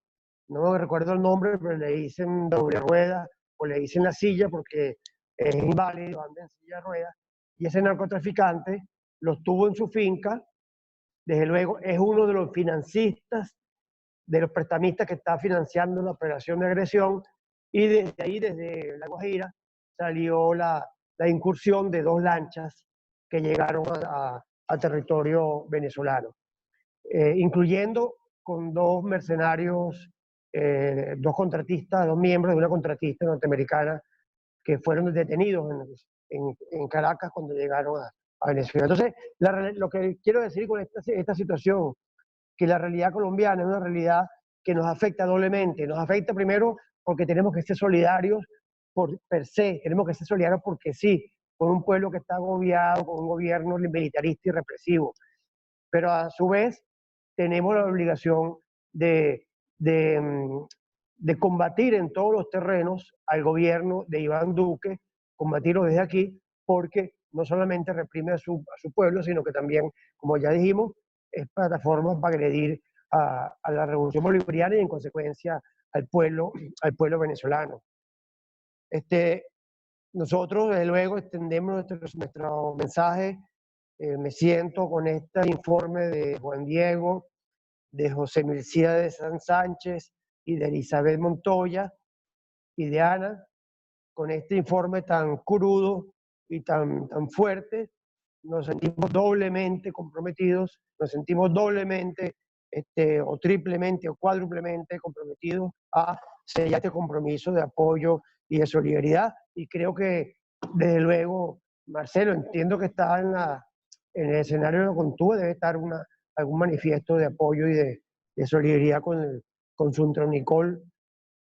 no recuerdo el nombre, pero le dicen doble rueda, o le dicen la silla porque es inválido, anda en silla de ruedas, y ese narcotraficante los tuvo en su finca. Desde luego es uno de los financistas, de los prestamistas que está financiando la operación de agresión, y desde ahí, desde La Guajira, salió la incursión de 2 lanchas que llegaron a territorio venezolano, incluyendo con 2 mercenarios, 2 contratistas, 2 miembros de una contratista norteamericana que fueron detenidos en Caracas cuando llegaron a Venezuela. Entonces, lo que quiero decir con esta situación, que la realidad colombiana es una realidad que nos afecta doblemente. Nos afecta primero porque tenemos que ser solidarios per se, tenemos que ser solidarios porque sí, con un pueblo que está agobiado, con un gobierno militarista y represivo. Pero a su vez tenemos la obligación de combatir en todos los terrenos al gobierno de Iván Duque, combatirlo desde aquí, porque no solamente reprime a su pueblo, sino que también, como ya dijimos, es plataforma para agredir a la revolución bolivariana y en consecuencia al pueblo venezolano. Nosotros, desde luego, extendemos nuestro mensaje. Me siento con este informe de Juan Diego, de José Milcíades Sánchez y de Elizabeth Montoya y de Ana, con este informe tan crudo y tan fuerte. Nos sentimos doblemente comprometidos, nos sentimos doblemente o triplemente o cuádruplemente comprometidos a sellar este compromiso de apoyo y de solidaridad. Y creo que, desde luego, Marcelo, entiendo que está en el escenario de la Contúa, debe estar algún manifiesto de apoyo y de solidaridad con Suntra Nicol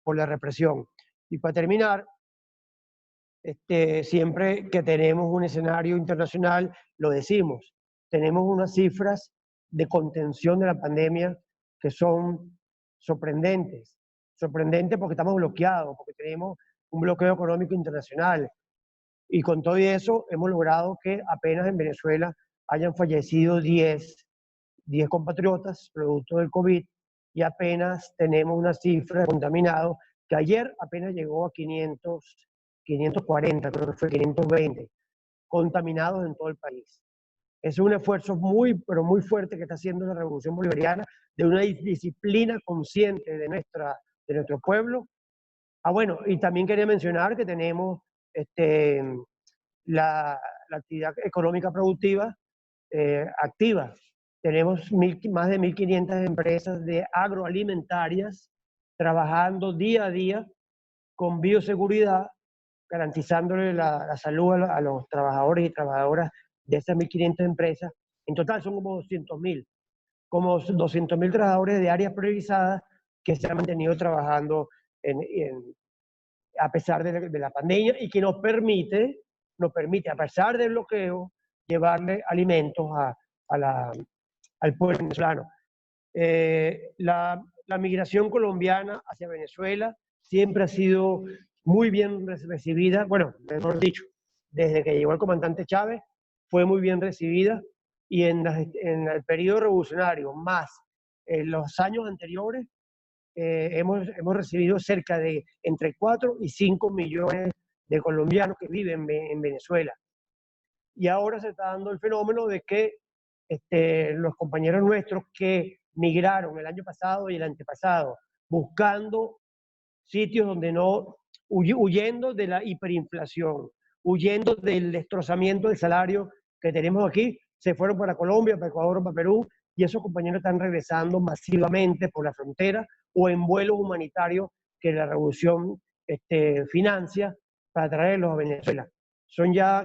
por la represión. Y para terminar, siempre que tenemos un escenario internacional, lo decimos, tenemos unas cifras de contención de la pandemia que son sorprendentes. sorprendente porque estamos bloqueados, porque tenemos un bloqueo económico internacional. Y con todo eso hemos logrado que apenas en Venezuela hayan fallecido 10 compatriotas producto del COVID y apenas tenemos una cifra de contaminados que ayer apenas llegó a 540, creo que fue 520 contaminados en todo el país. Es un esfuerzo muy, pero muy fuerte que está haciendo la Revolución Bolivariana, de una disciplina consciente de nuestro pueblo. Bueno, y también quería mencionar que tenemos la actividad económica productiva activa. Tenemos más de 1.500 empresas de agroalimentarias trabajando día a día con bioseguridad, garantizándole la salud a los trabajadores y trabajadoras de esas 1.500 empresas. En total son como 200.000, como 200.000 trabajadores de áreas priorizadas que se han mantenido trabajando a pesar de la pandemia y que nos permite, a pesar del bloqueo, llevarle alimentos al pueblo venezolano. La migración colombiana hacia Venezuela siempre ha sido muy bien recibida, bueno, mejor dicho, desde que llegó el comandante Chávez fue muy bien recibida, y en el periodo revolucionario más en los años anteriores hemos recibido cerca de entre 4 y 5 millones de colombianos que viven en Venezuela. Y ahora se está dando el fenómeno de que los compañeros nuestros que migraron el año pasado y el antepasado, buscando sitios donde no, huyendo de la hiperinflación, huyendo del destrozamiento del salario que tenemos aquí, se fueron para Colombia, para Ecuador, para Perú, y esos compañeros están regresando masivamente por la frontera o en vuelos humanitarios que la revolución financia para traerlos a Venezuela.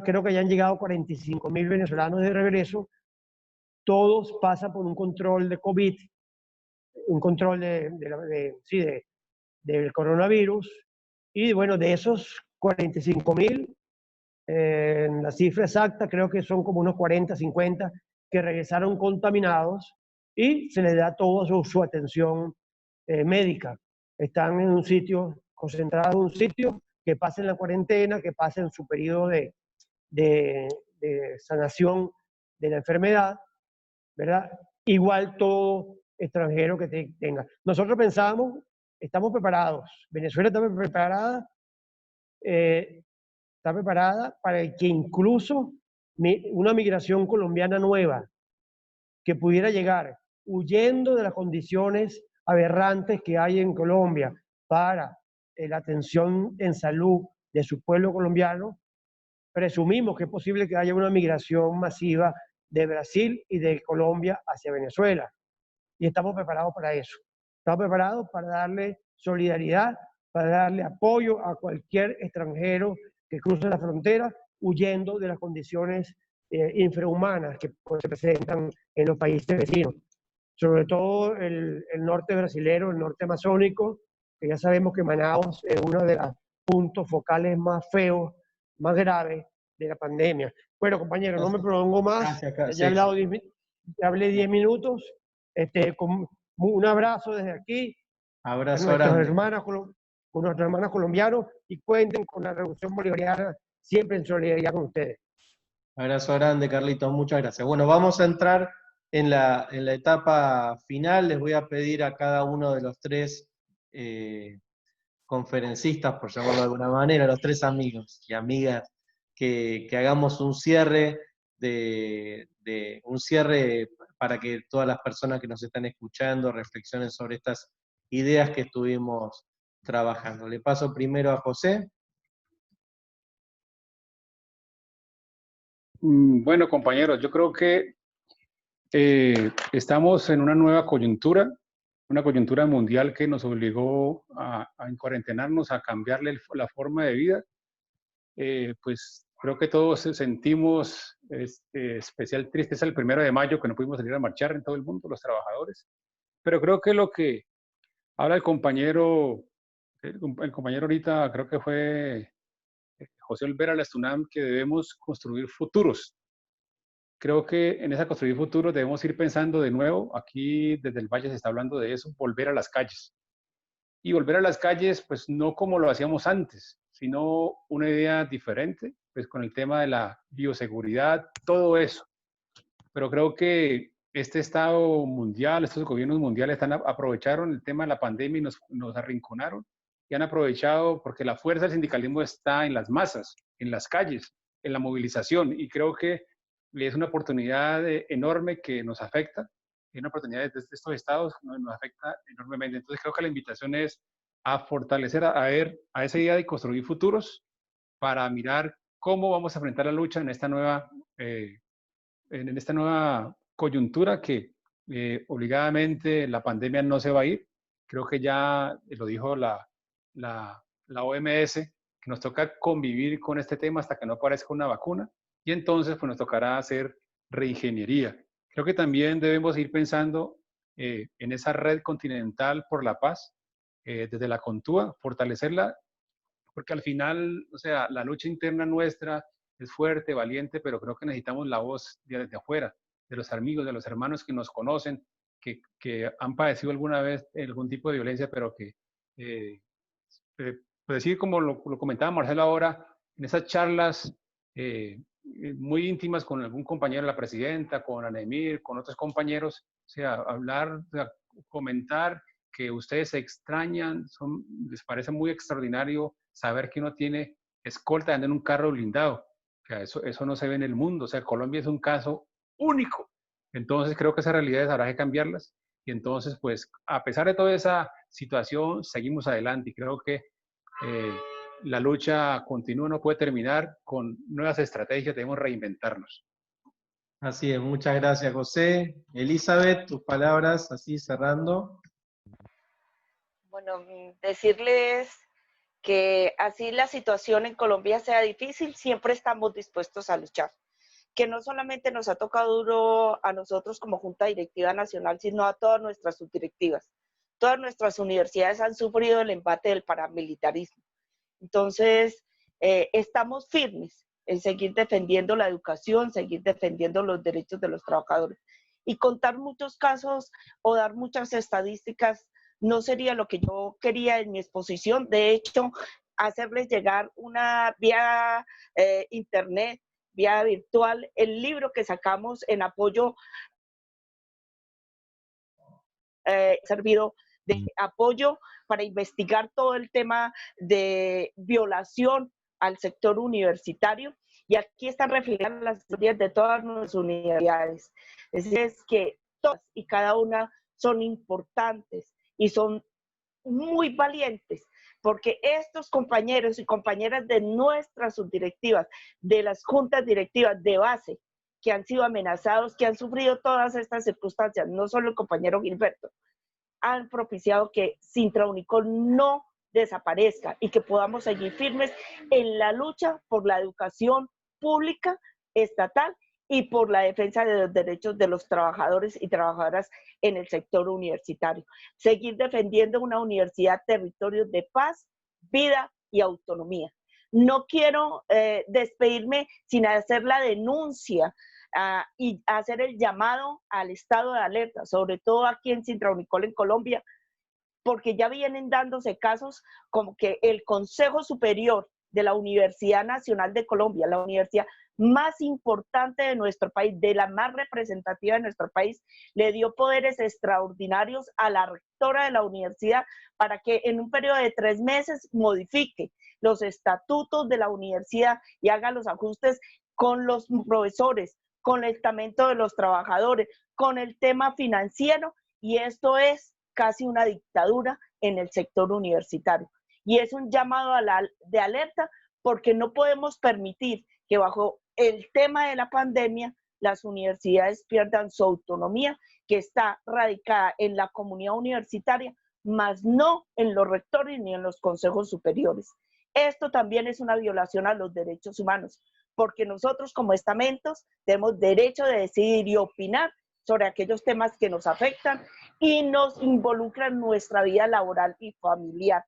Creo que ya han llegado 45.000 venezolanos de regreso. Todos pasan por un control de COVID, un control del coronavirus, y bueno, de esos 45.000, la cifra exacta creo que son como unos 40, 50 que regresaron contaminados y se les da toda su atención médica. Están en un sitio, concentrados en un sitio, que pasen la cuarentena, que pasen su periodo de sanación de la enfermedad, ¿verdad? Igual todo extranjero que tenga. Nosotros pensamos, estamos preparados, Venezuela está preparada para que incluso una migración colombiana nueva que pudiera llegar huyendo de las condiciones aberrantes que hay en Colombia para la atención en salud de su pueblo colombiano, presumimos que es posible que haya una migración masiva de Brasil y de Colombia hacia Venezuela. Y estamos preparados para eso. Estamos preparados para darle solidaridad, para darle apoyo a cualquier extranjero que cruce la frontera huyendo de las condiciones infrahumanas que se presentan en los países vecinos. Sobre todo el norte brasilero, el norte amazónico, que ya sabemos que Manaus es uno de los puntos focales más feos, más graves de la pandemia. Bueno, compañeros, no me prolongo más. Ya hablé 10 minutos. Un abrazo desde aquí. Abrazo a grande. nuestros hermanos colombianos, y cuenten con la Revolución Bolivariana siempre en solidaridad con ustedes. Abrazo grande, Carlitos, muchas gracias. Bueno, vamos a entrar en la etapa final. Les voy a pedir a cada uno de los tres conferencistas, por llamarlo de alguna manera, los tres amigos y amigas, que hagamos un cierre para que todas las personas que nos están escuchando reflexionen sobre estas ideas que estuvimos trabajando. Le paso primero a José. Bueno, compañeros, yo creo que estamos en una nueva coyuntura, una coyuntura mundial que nos obligó a encuarentenarnos, a cambiarle la forma de vida. Pues creo que todos sentimos especial tristeza el 1 de mayo, que no pudimos salir a marchar en todo el mundo, los trabajadores. Pero creo que lo que habla el compañero ahorita, creo que fue José Olvera Lastunam, que debemos construir futuros. Creo que en esa construir futuros debemos ir pensando de nuevo, aquí desde el Valle se está hablando de eso, volver a las calles. y volver a las calles, pues no como lo hacíamos antes, sino una idea diferente, pues con el tema de la bioseguridad, todo eso. Pero creo que este Estado mundial, estos gobiernos mundiales aprovecharon el tema de la pandemia y nos arrinconaron y han aprovechado porque la fuerza del sindicalismo está en las masas, en las calles, en la movilización, y creo que es una oportunidad enorme que nos afecta, es una oportunidad de estos estados nos afecta enormemente. Entonces creo que la invitación es a fortalecer, a esa idea de construir futuros para mirar cómo vamos a enfrentar la lucha en esta nueva coyuntura que obligadamente la pandemia no se va a ir. Creo que ya lo dijo la OMS, que nos toca convivir con este tema hasta que no aparezca una vacuna, y entonces pues nos tocará hacer reingeniería. Creo que también debemos ir pensando en esa red continental por la paz, desde la CONTUA, fortalecerla, porque al final, o sea, la lucha interna nuestra es fuerte, valiente, pero creo que necesitamos la voz desde afuera, de los amigos, de los hermanos que nos conocen, que han padecido alguna vez algún tipo de violencia, pero que, pues decir como lo comentaba Marcelo ahora, en esas charlas muy íntimas con algún compañero de la presidenta, con Anemir, con otros compañeros, o sea, hablar, o sea, comentar que ustedes se extrañan, les parece muy extraordinario saber que uno tiene escolta andando en un carro blindado, que eso no se ve en el mundo, o sea, Colombia es un caso único. Entonces creo que esas realidades habrá que cambiarlas, y entonces pues a pesar de toda esa situación seguimos adelante, y creo que la lucha continúa, no puede terminar, con nuevas estrategias debemos reinventarnos. Así es, muchas gracias, José. Elizabeth, tus palabras, así cerrando. Bueno, decirles que así la situación en Colombia sea difícil, siempre estamos dispuestos a luchar. Que no solamente nos ha tocado duro a nosotros como Junta Directiva Nacional, sino a todas nuestras subdirectivas. Todas nuestras universidades han sufrido el embate del paramilitarismo. Entonces, estamos firmes en seguir defendiendo la educación, seguir defendiendo los derechos de los trabajadores. Y contar muchos casos o dar muchas estadísticas no sería lo que yo quería en mi exposición. De hecho, hacerles llegar una vía internet, vía virtual, el libro que sacamos en apoyo, servido de apoyo para investigar todo el tema de violación al sector universitario. Y aquí están reflejadas las historias de todas nuestras universidades. Es decir, es que todas y cada una son importantes y son muy valientes, porque estos compañeros y compañeras de nuestras subdirectivas, de las juntas directivas de base, que han sido amenazados, que han sufrido todas estas circunstancias, no solo el compañero Gilberto, han propiciado que Sintra Unicol no desaparezca y que podamos seguir firmes en la lucha por la educación pública estatal y por la defensa de los derechos de los trabajadores y trabajadoras en el sector universitario. Seguir defendiendo una universidad territorio de paz, vida y autonomía. No quiero despedirme sin hacer la denuncia y hacer el llamado al estado de alerta, sobre todo aquí en Sintra Unicol en Colombia, porque ya vienen dándose casos como que el Consejo Superior de la Universidad Nacional de Colombia, la universidad más importante de nuestro país, de la más representativa de nuestro país, le dio poderes extraordinarios a la rectora de la universidad para que en un periodo de 3 meses modifique los estatutos de la universidad y haga los ajustes con los profesores, con el estamento de los trabajadores, con el tema financiero, y esto es casi una dictadura en el sector universitario. Y es un llamado de alerta, porque no podemos permitir que bajo el tema de la pandemia las universidades pierdan su autonomía, que está radicada en la comunidad universitaria, más no en los rectores ni en los consejos superiores. Esto también es una violación a los derechos humanos, porque nosotros como estamentos tenemos derecho de decidir y opinar sobre aquellos temas que nos afectan y nos involucran en nuestra vida laboral y familiar.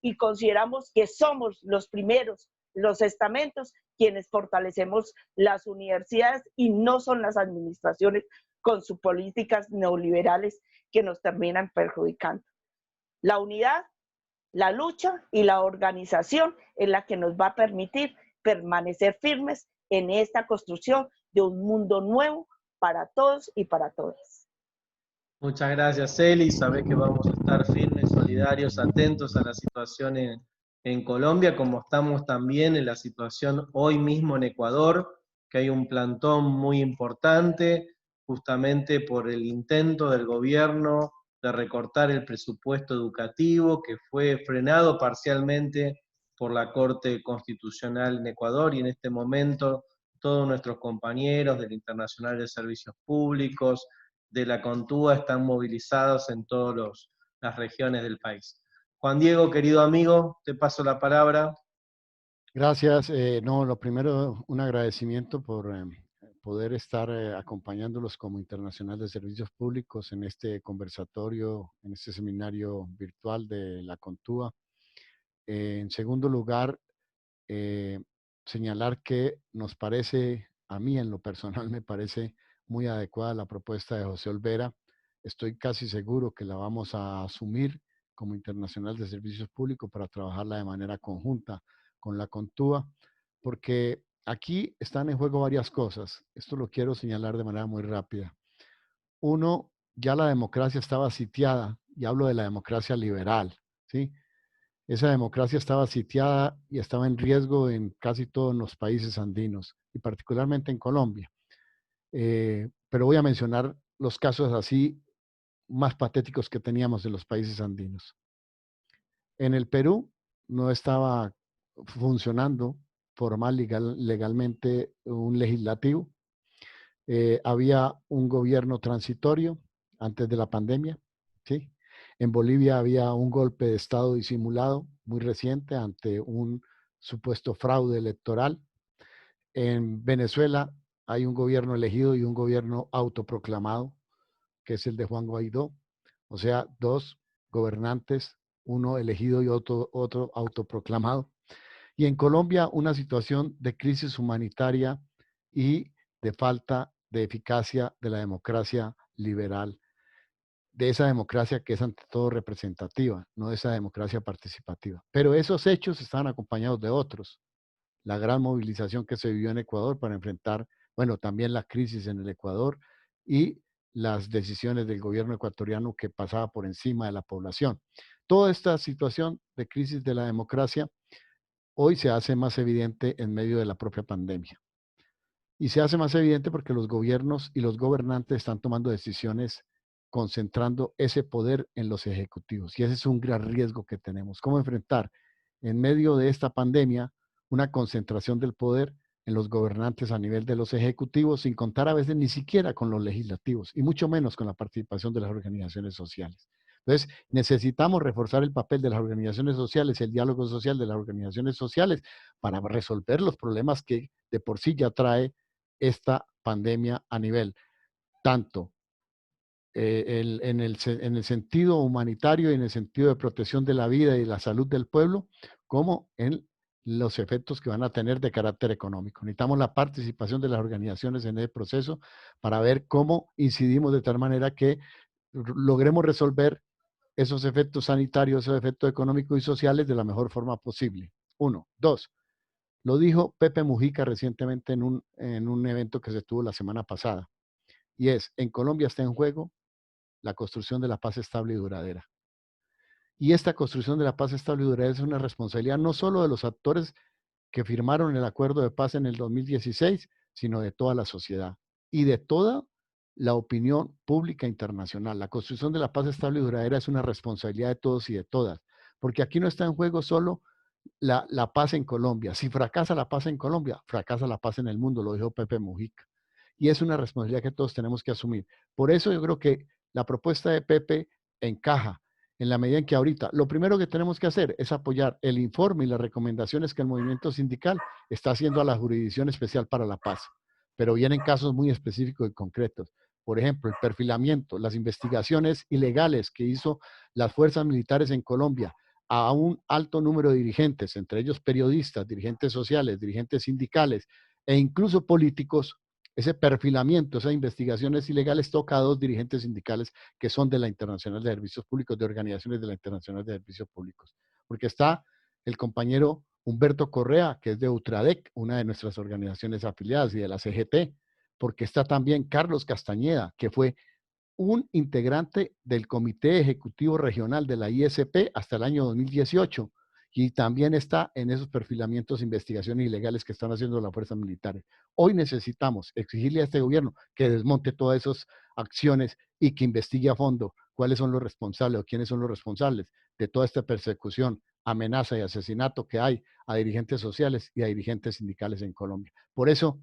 Y consideramos que somos los primeros, los estamentos, quienes fortalecemos las universidades, y no son las administraciones con sus políticas neoliberales que nos terminan perjudicando. La unidad La lucha y la organización es la que nos va a permitir permanecer firmes en esta construcción de un mundo nuevo para todos y para todas. Muchas gracias, Eli. Sabés que vamos a estar firmes, solidarios, atentos a la situación en Colombia, como estamos también en la situación hoy mismo en Ecuador, que hay un plantón muy importante, justamente por el intento del gobierno de recortar el presupuesto educativo, que fue frenado parcialmente por la Corte Constitucional en Ecuador, y en este momento todos nuestros compañeros del Internacional de Servicios Públicos, de la Contúa, están movilizados en todas las regiones del país. Juan Diego, querido amigo, te paso la palabra. Gracias. No, lo primero, un agradecimiento por poder estar acompañándolos como Internacional de Servicios Públicos en este conversatorio, en este seminario virtual de la Contúa. En segundo lugar, señalar que nos parece, a mí en lo personal me parece muy adecuada la propuesta de José Olvera. Estoy casi seguro que la vamos a asumir como Internacional de Servicios Públicos para trabajarla de manera conjunta con la Contúa, porque aquí están en juego varias cosas. Esto lo quiero señalar de manera muy rápida. Uno, ya la democracia estaba sitiada, y hablo de la democracia liberal, ¿sí? Esa democracia estaba sitiada y estaba en riesgo en casi todos los países andinos, y particularmente en Colombia. Pero voy a mencionar los casos así más patéticos que teníamos en los países andinos. En el Perú no estaba funcionando legalmente un legislativo. Había un gobierno transitorio antes de la pandemia, ¿sí? En Bolivia había un golpe de Estado disimulado muy reciente ante un supuesto fraude electoral. En Venezuela hay un gobierno elegido y un gobierno autoproclamado, que es el de Juan Guaidó. O sea, dos gobernantes, uno elegido y otro autoproclamado. Y en Colombia una situación de crisis humanitaria y de falta de eficacia de la democracia liberal, de esa democracia que es ante todo representativa, no de esa democracia participativa. Pero esos hechos estaban acompañados de otros. La gran movilización que se vivió en Ecuador para enfrentar, bueno, también la crisis en el Ecuador y las decisiones del gobierno ecuatoriano que pasaba por encima de la población. Toda esta situación de crisis de la democracia hoy se hace más evidente en medio de la propia pandemia. Y se hace más evidente porque los gobiernos y los gobernantes están tomando decisiones concentrando ese poder en los ejecutivos. Y ese es un gran riesgo que tenemos. ¿Cómo enfrentar en medio de esta pandemia una concentración del poder en los gobernantes a nivel de los ejecutivos, sin contar a veces ni siquiera con los legislativos y mucho menos con la participación de las organizaciones sociales? Entonces, necesitamos reforzar el papel de las organizaciones sociales, el diálogo social de las organizaciones sociales para resolver los problemas que de por sí ya trae esta pandemia a nivel tanto en el sentido humanitario y en el sentido de protección de la vida y la salud del pueblo, como en los efectos que van a tener de carácter económico. Necesitamos la participación de las organizaciones en el proceso para ver cómo incidimos de tal manera que logremos resolver esos efectos sanitarios, esos efectos económicos y sociales de la mejor forma posible. Uno. Dos, lo dijo Pepe Mujica recientemente en un evento que se tuvo la semana pasada, y es, en Colombia está en juego la construcción de la paz estable y duradera. Y esta construcción de la paz estable y duradera es una responsabilidad no solo de los actores que firmaron el acuerdo de paz en el 2016, sino de toda la sociedad y de toda la opinión pública internacional. La construcción de la paz estable y duradera es una responsabilidad de todos y de todas, porque aquí no está en juego solo la paz en Colombia. Si fracasa la paz en Colombia, fracasa la paz en el mundo, lo dijo Pepe Mujica. Y es una responsabilidad que todos tenemos que asumir. Por eso yo creo que la propuesta de Pepe encaja en la medida en que ahorita lo primero que tenemos que hacer es apoyar el informe y las recomendaciones que el movimiento sindical está haciendo a la Jurisdicción Especial para la Paz. Pero vienen casos muy específicos y concretos. Por ejemplo, el perfilamiento, las investigaciones ilegales que hizo las fuerzas militares en Colombia a un alto número de dirigentes, entre ellos periodistas, dirigentes sociales, dirigentes sindicales e incluso políticos. Ese perfilamiento, esas investigaciones ilegales toca a dos dirigentes sindicales que son de la Internacional de Servicios Públicos, de organizaciones de la Internacional de Servicios Públicos. porque está el compañero Humberto Correa, que es de Ultradec, una de nuestras organizaciones afiliadas, y de la CGT, porque está también Carlos Castañeda, que fue un integrante del Comité Ejecutivo Regional de la ISP hasta el año 2018, y también está en esos perfilamientos de investigaciones ilegales que están haciendo las fuerzas militares. Hoy necesitamos exigirle a este gobierno que desmonte todas esas acciones y que investigue a fondo cuáles son los responsables o quiénes son los responsables de toda esta persecución, amenaza y asesinato que hay a dirigentes sociales y a dirigentes sindicales en Colombia. Por eso,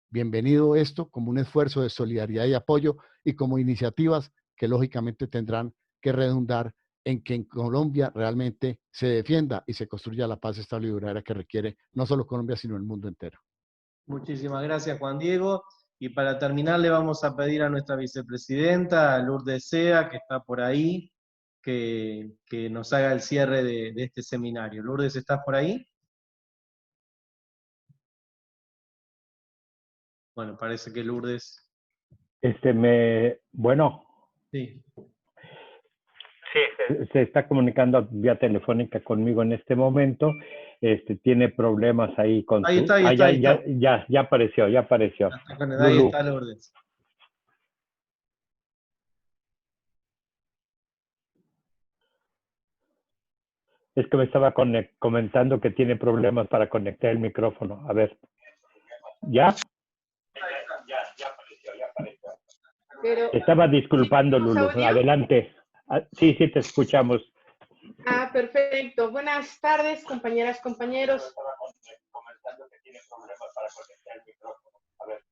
bienvenido esto como un esfuerzo de solidaridad y apoyo y como iniciativas que lógicamente tendrán que redundar en que en Colombia realmente se defienda y se construya la paz estable y duradera que requiere no solo Colombia, sino el mundo entero. Muchísimas gracias, Juan Diego. Y para terminar, le vamos a pedir a nuestra vicepresidenta, Lourdes Sea, que está por ahí, que nos haga el cierre de este seminario. Lourdes, ¿estás por ahí? Bueno, parece que Lourdes... Bueno. Sí. Sí, se está comunicando vía telefónica conmigo en este momento. Tiene problemas ahí con ahí está, ahí está. Ya apareció. Ahí está Lourdes. Es que me estaba comentando que tiene problemas para conectar el micrófono. A ver. ¿Ya? Ya apareció. Pero, estaba disculpando, Lulu. Adelante. Sí, te escuchamos. Perfecto. Buenas tardes, compañeras, compañeros. Estaba comentando que tiene problemas para conectar el micrófono. A ver.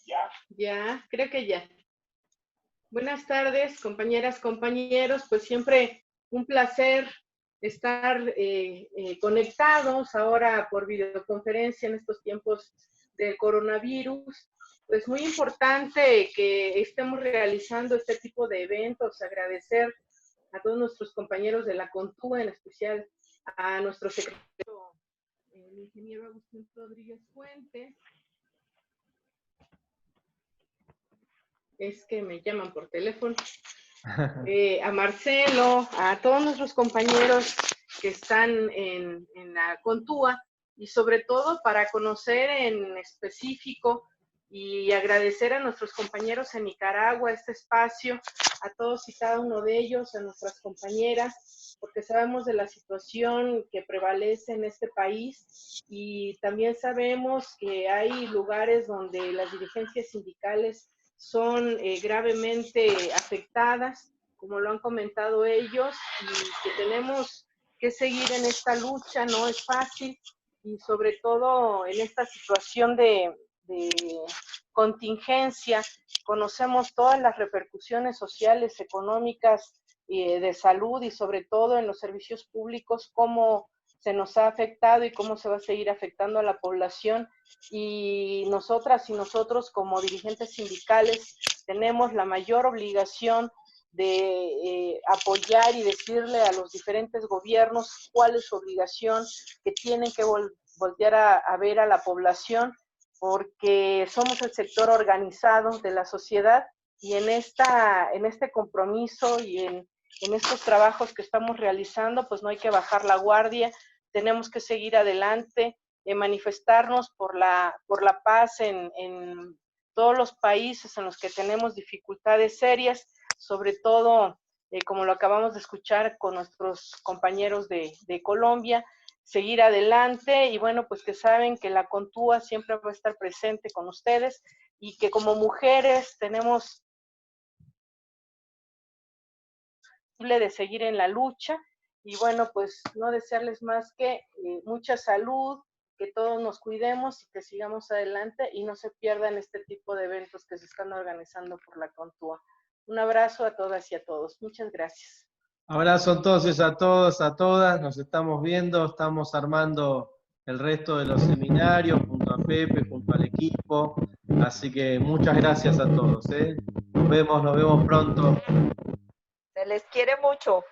¿Ya? Ya, creo que ya. Buenas tardes, compañeras, compañeros. Pues siempre un placer estar conectados ahora por videoconferencia en estos tiempos del coronavirus. Pues muy importante que estemos realizando este tipo de eventos, agradecer a todos nuestros compañeros de la CONTUA, en especial a nuestro secretario, el ingeniero Agustín Rodríguez Fuentes. Es que me llaman por teléfono. A Marcelo, a todos nuestros compañeros que están en la CONTUA, y sobre todo para conocer en específico y agradecer a nuestros compañeros en Nicaragua este espacio, a todos y cada uno de ellos, a nuestras compañeras, porque sabemos de la situación que prevalece en este país y también sabemos que hay lugares donde las dirigencias sindicales son gravemente afectadas, como lo han comentado ellos, y que tenemos que seguir en esta lucha, no es fácil, y sobre todo en esta situación de contingencia, conocemos todas las repercusiones sociales, económicas, de salud y sobre todo en los servicios públicos, cómo se nos ha afectado y cómo se va a seguir afectando a la población, y nosotras y nosotros como dirigentes sindicales tenemos la mayor obligación de apoyar y decirle a los diferentes gobiernos cuál es su obligación, que tienen que voltear a ver a la población, porque somos el sector organizado de la sociedad, y en este compromiso y en estos trabajos que estamos realizando, pues no hay que bajar la guardia, tenemos que seguir adelante, manifestarnos por la paz en todos los países en los que tenemos dificultades serias, sobre todo, como lo acabamos de escuchar con nuestros compañeros de Colombia, seguir adelante, y bueno, pues que saben que la CONTUA siempre va a estar presente con ustedes, y que como mujeres tenemos de seguir en la lucha, y bueno, pues no desearles más que mucha salud, que todos nos cuidemos y que sigamos adelante y no se pierdan este tipo de eventos que se están organizando por la CONTUA. Un abrazo a todas y a todos. Muchas gracias. Abrazo entonces a todos, a todas. Nos estamos viendo, estamos armando el resto de los seminarios junto a Pepe, junto al equipo. Así que muchas gracias a todos. Nos vemos pronto. Se les quiere mucho.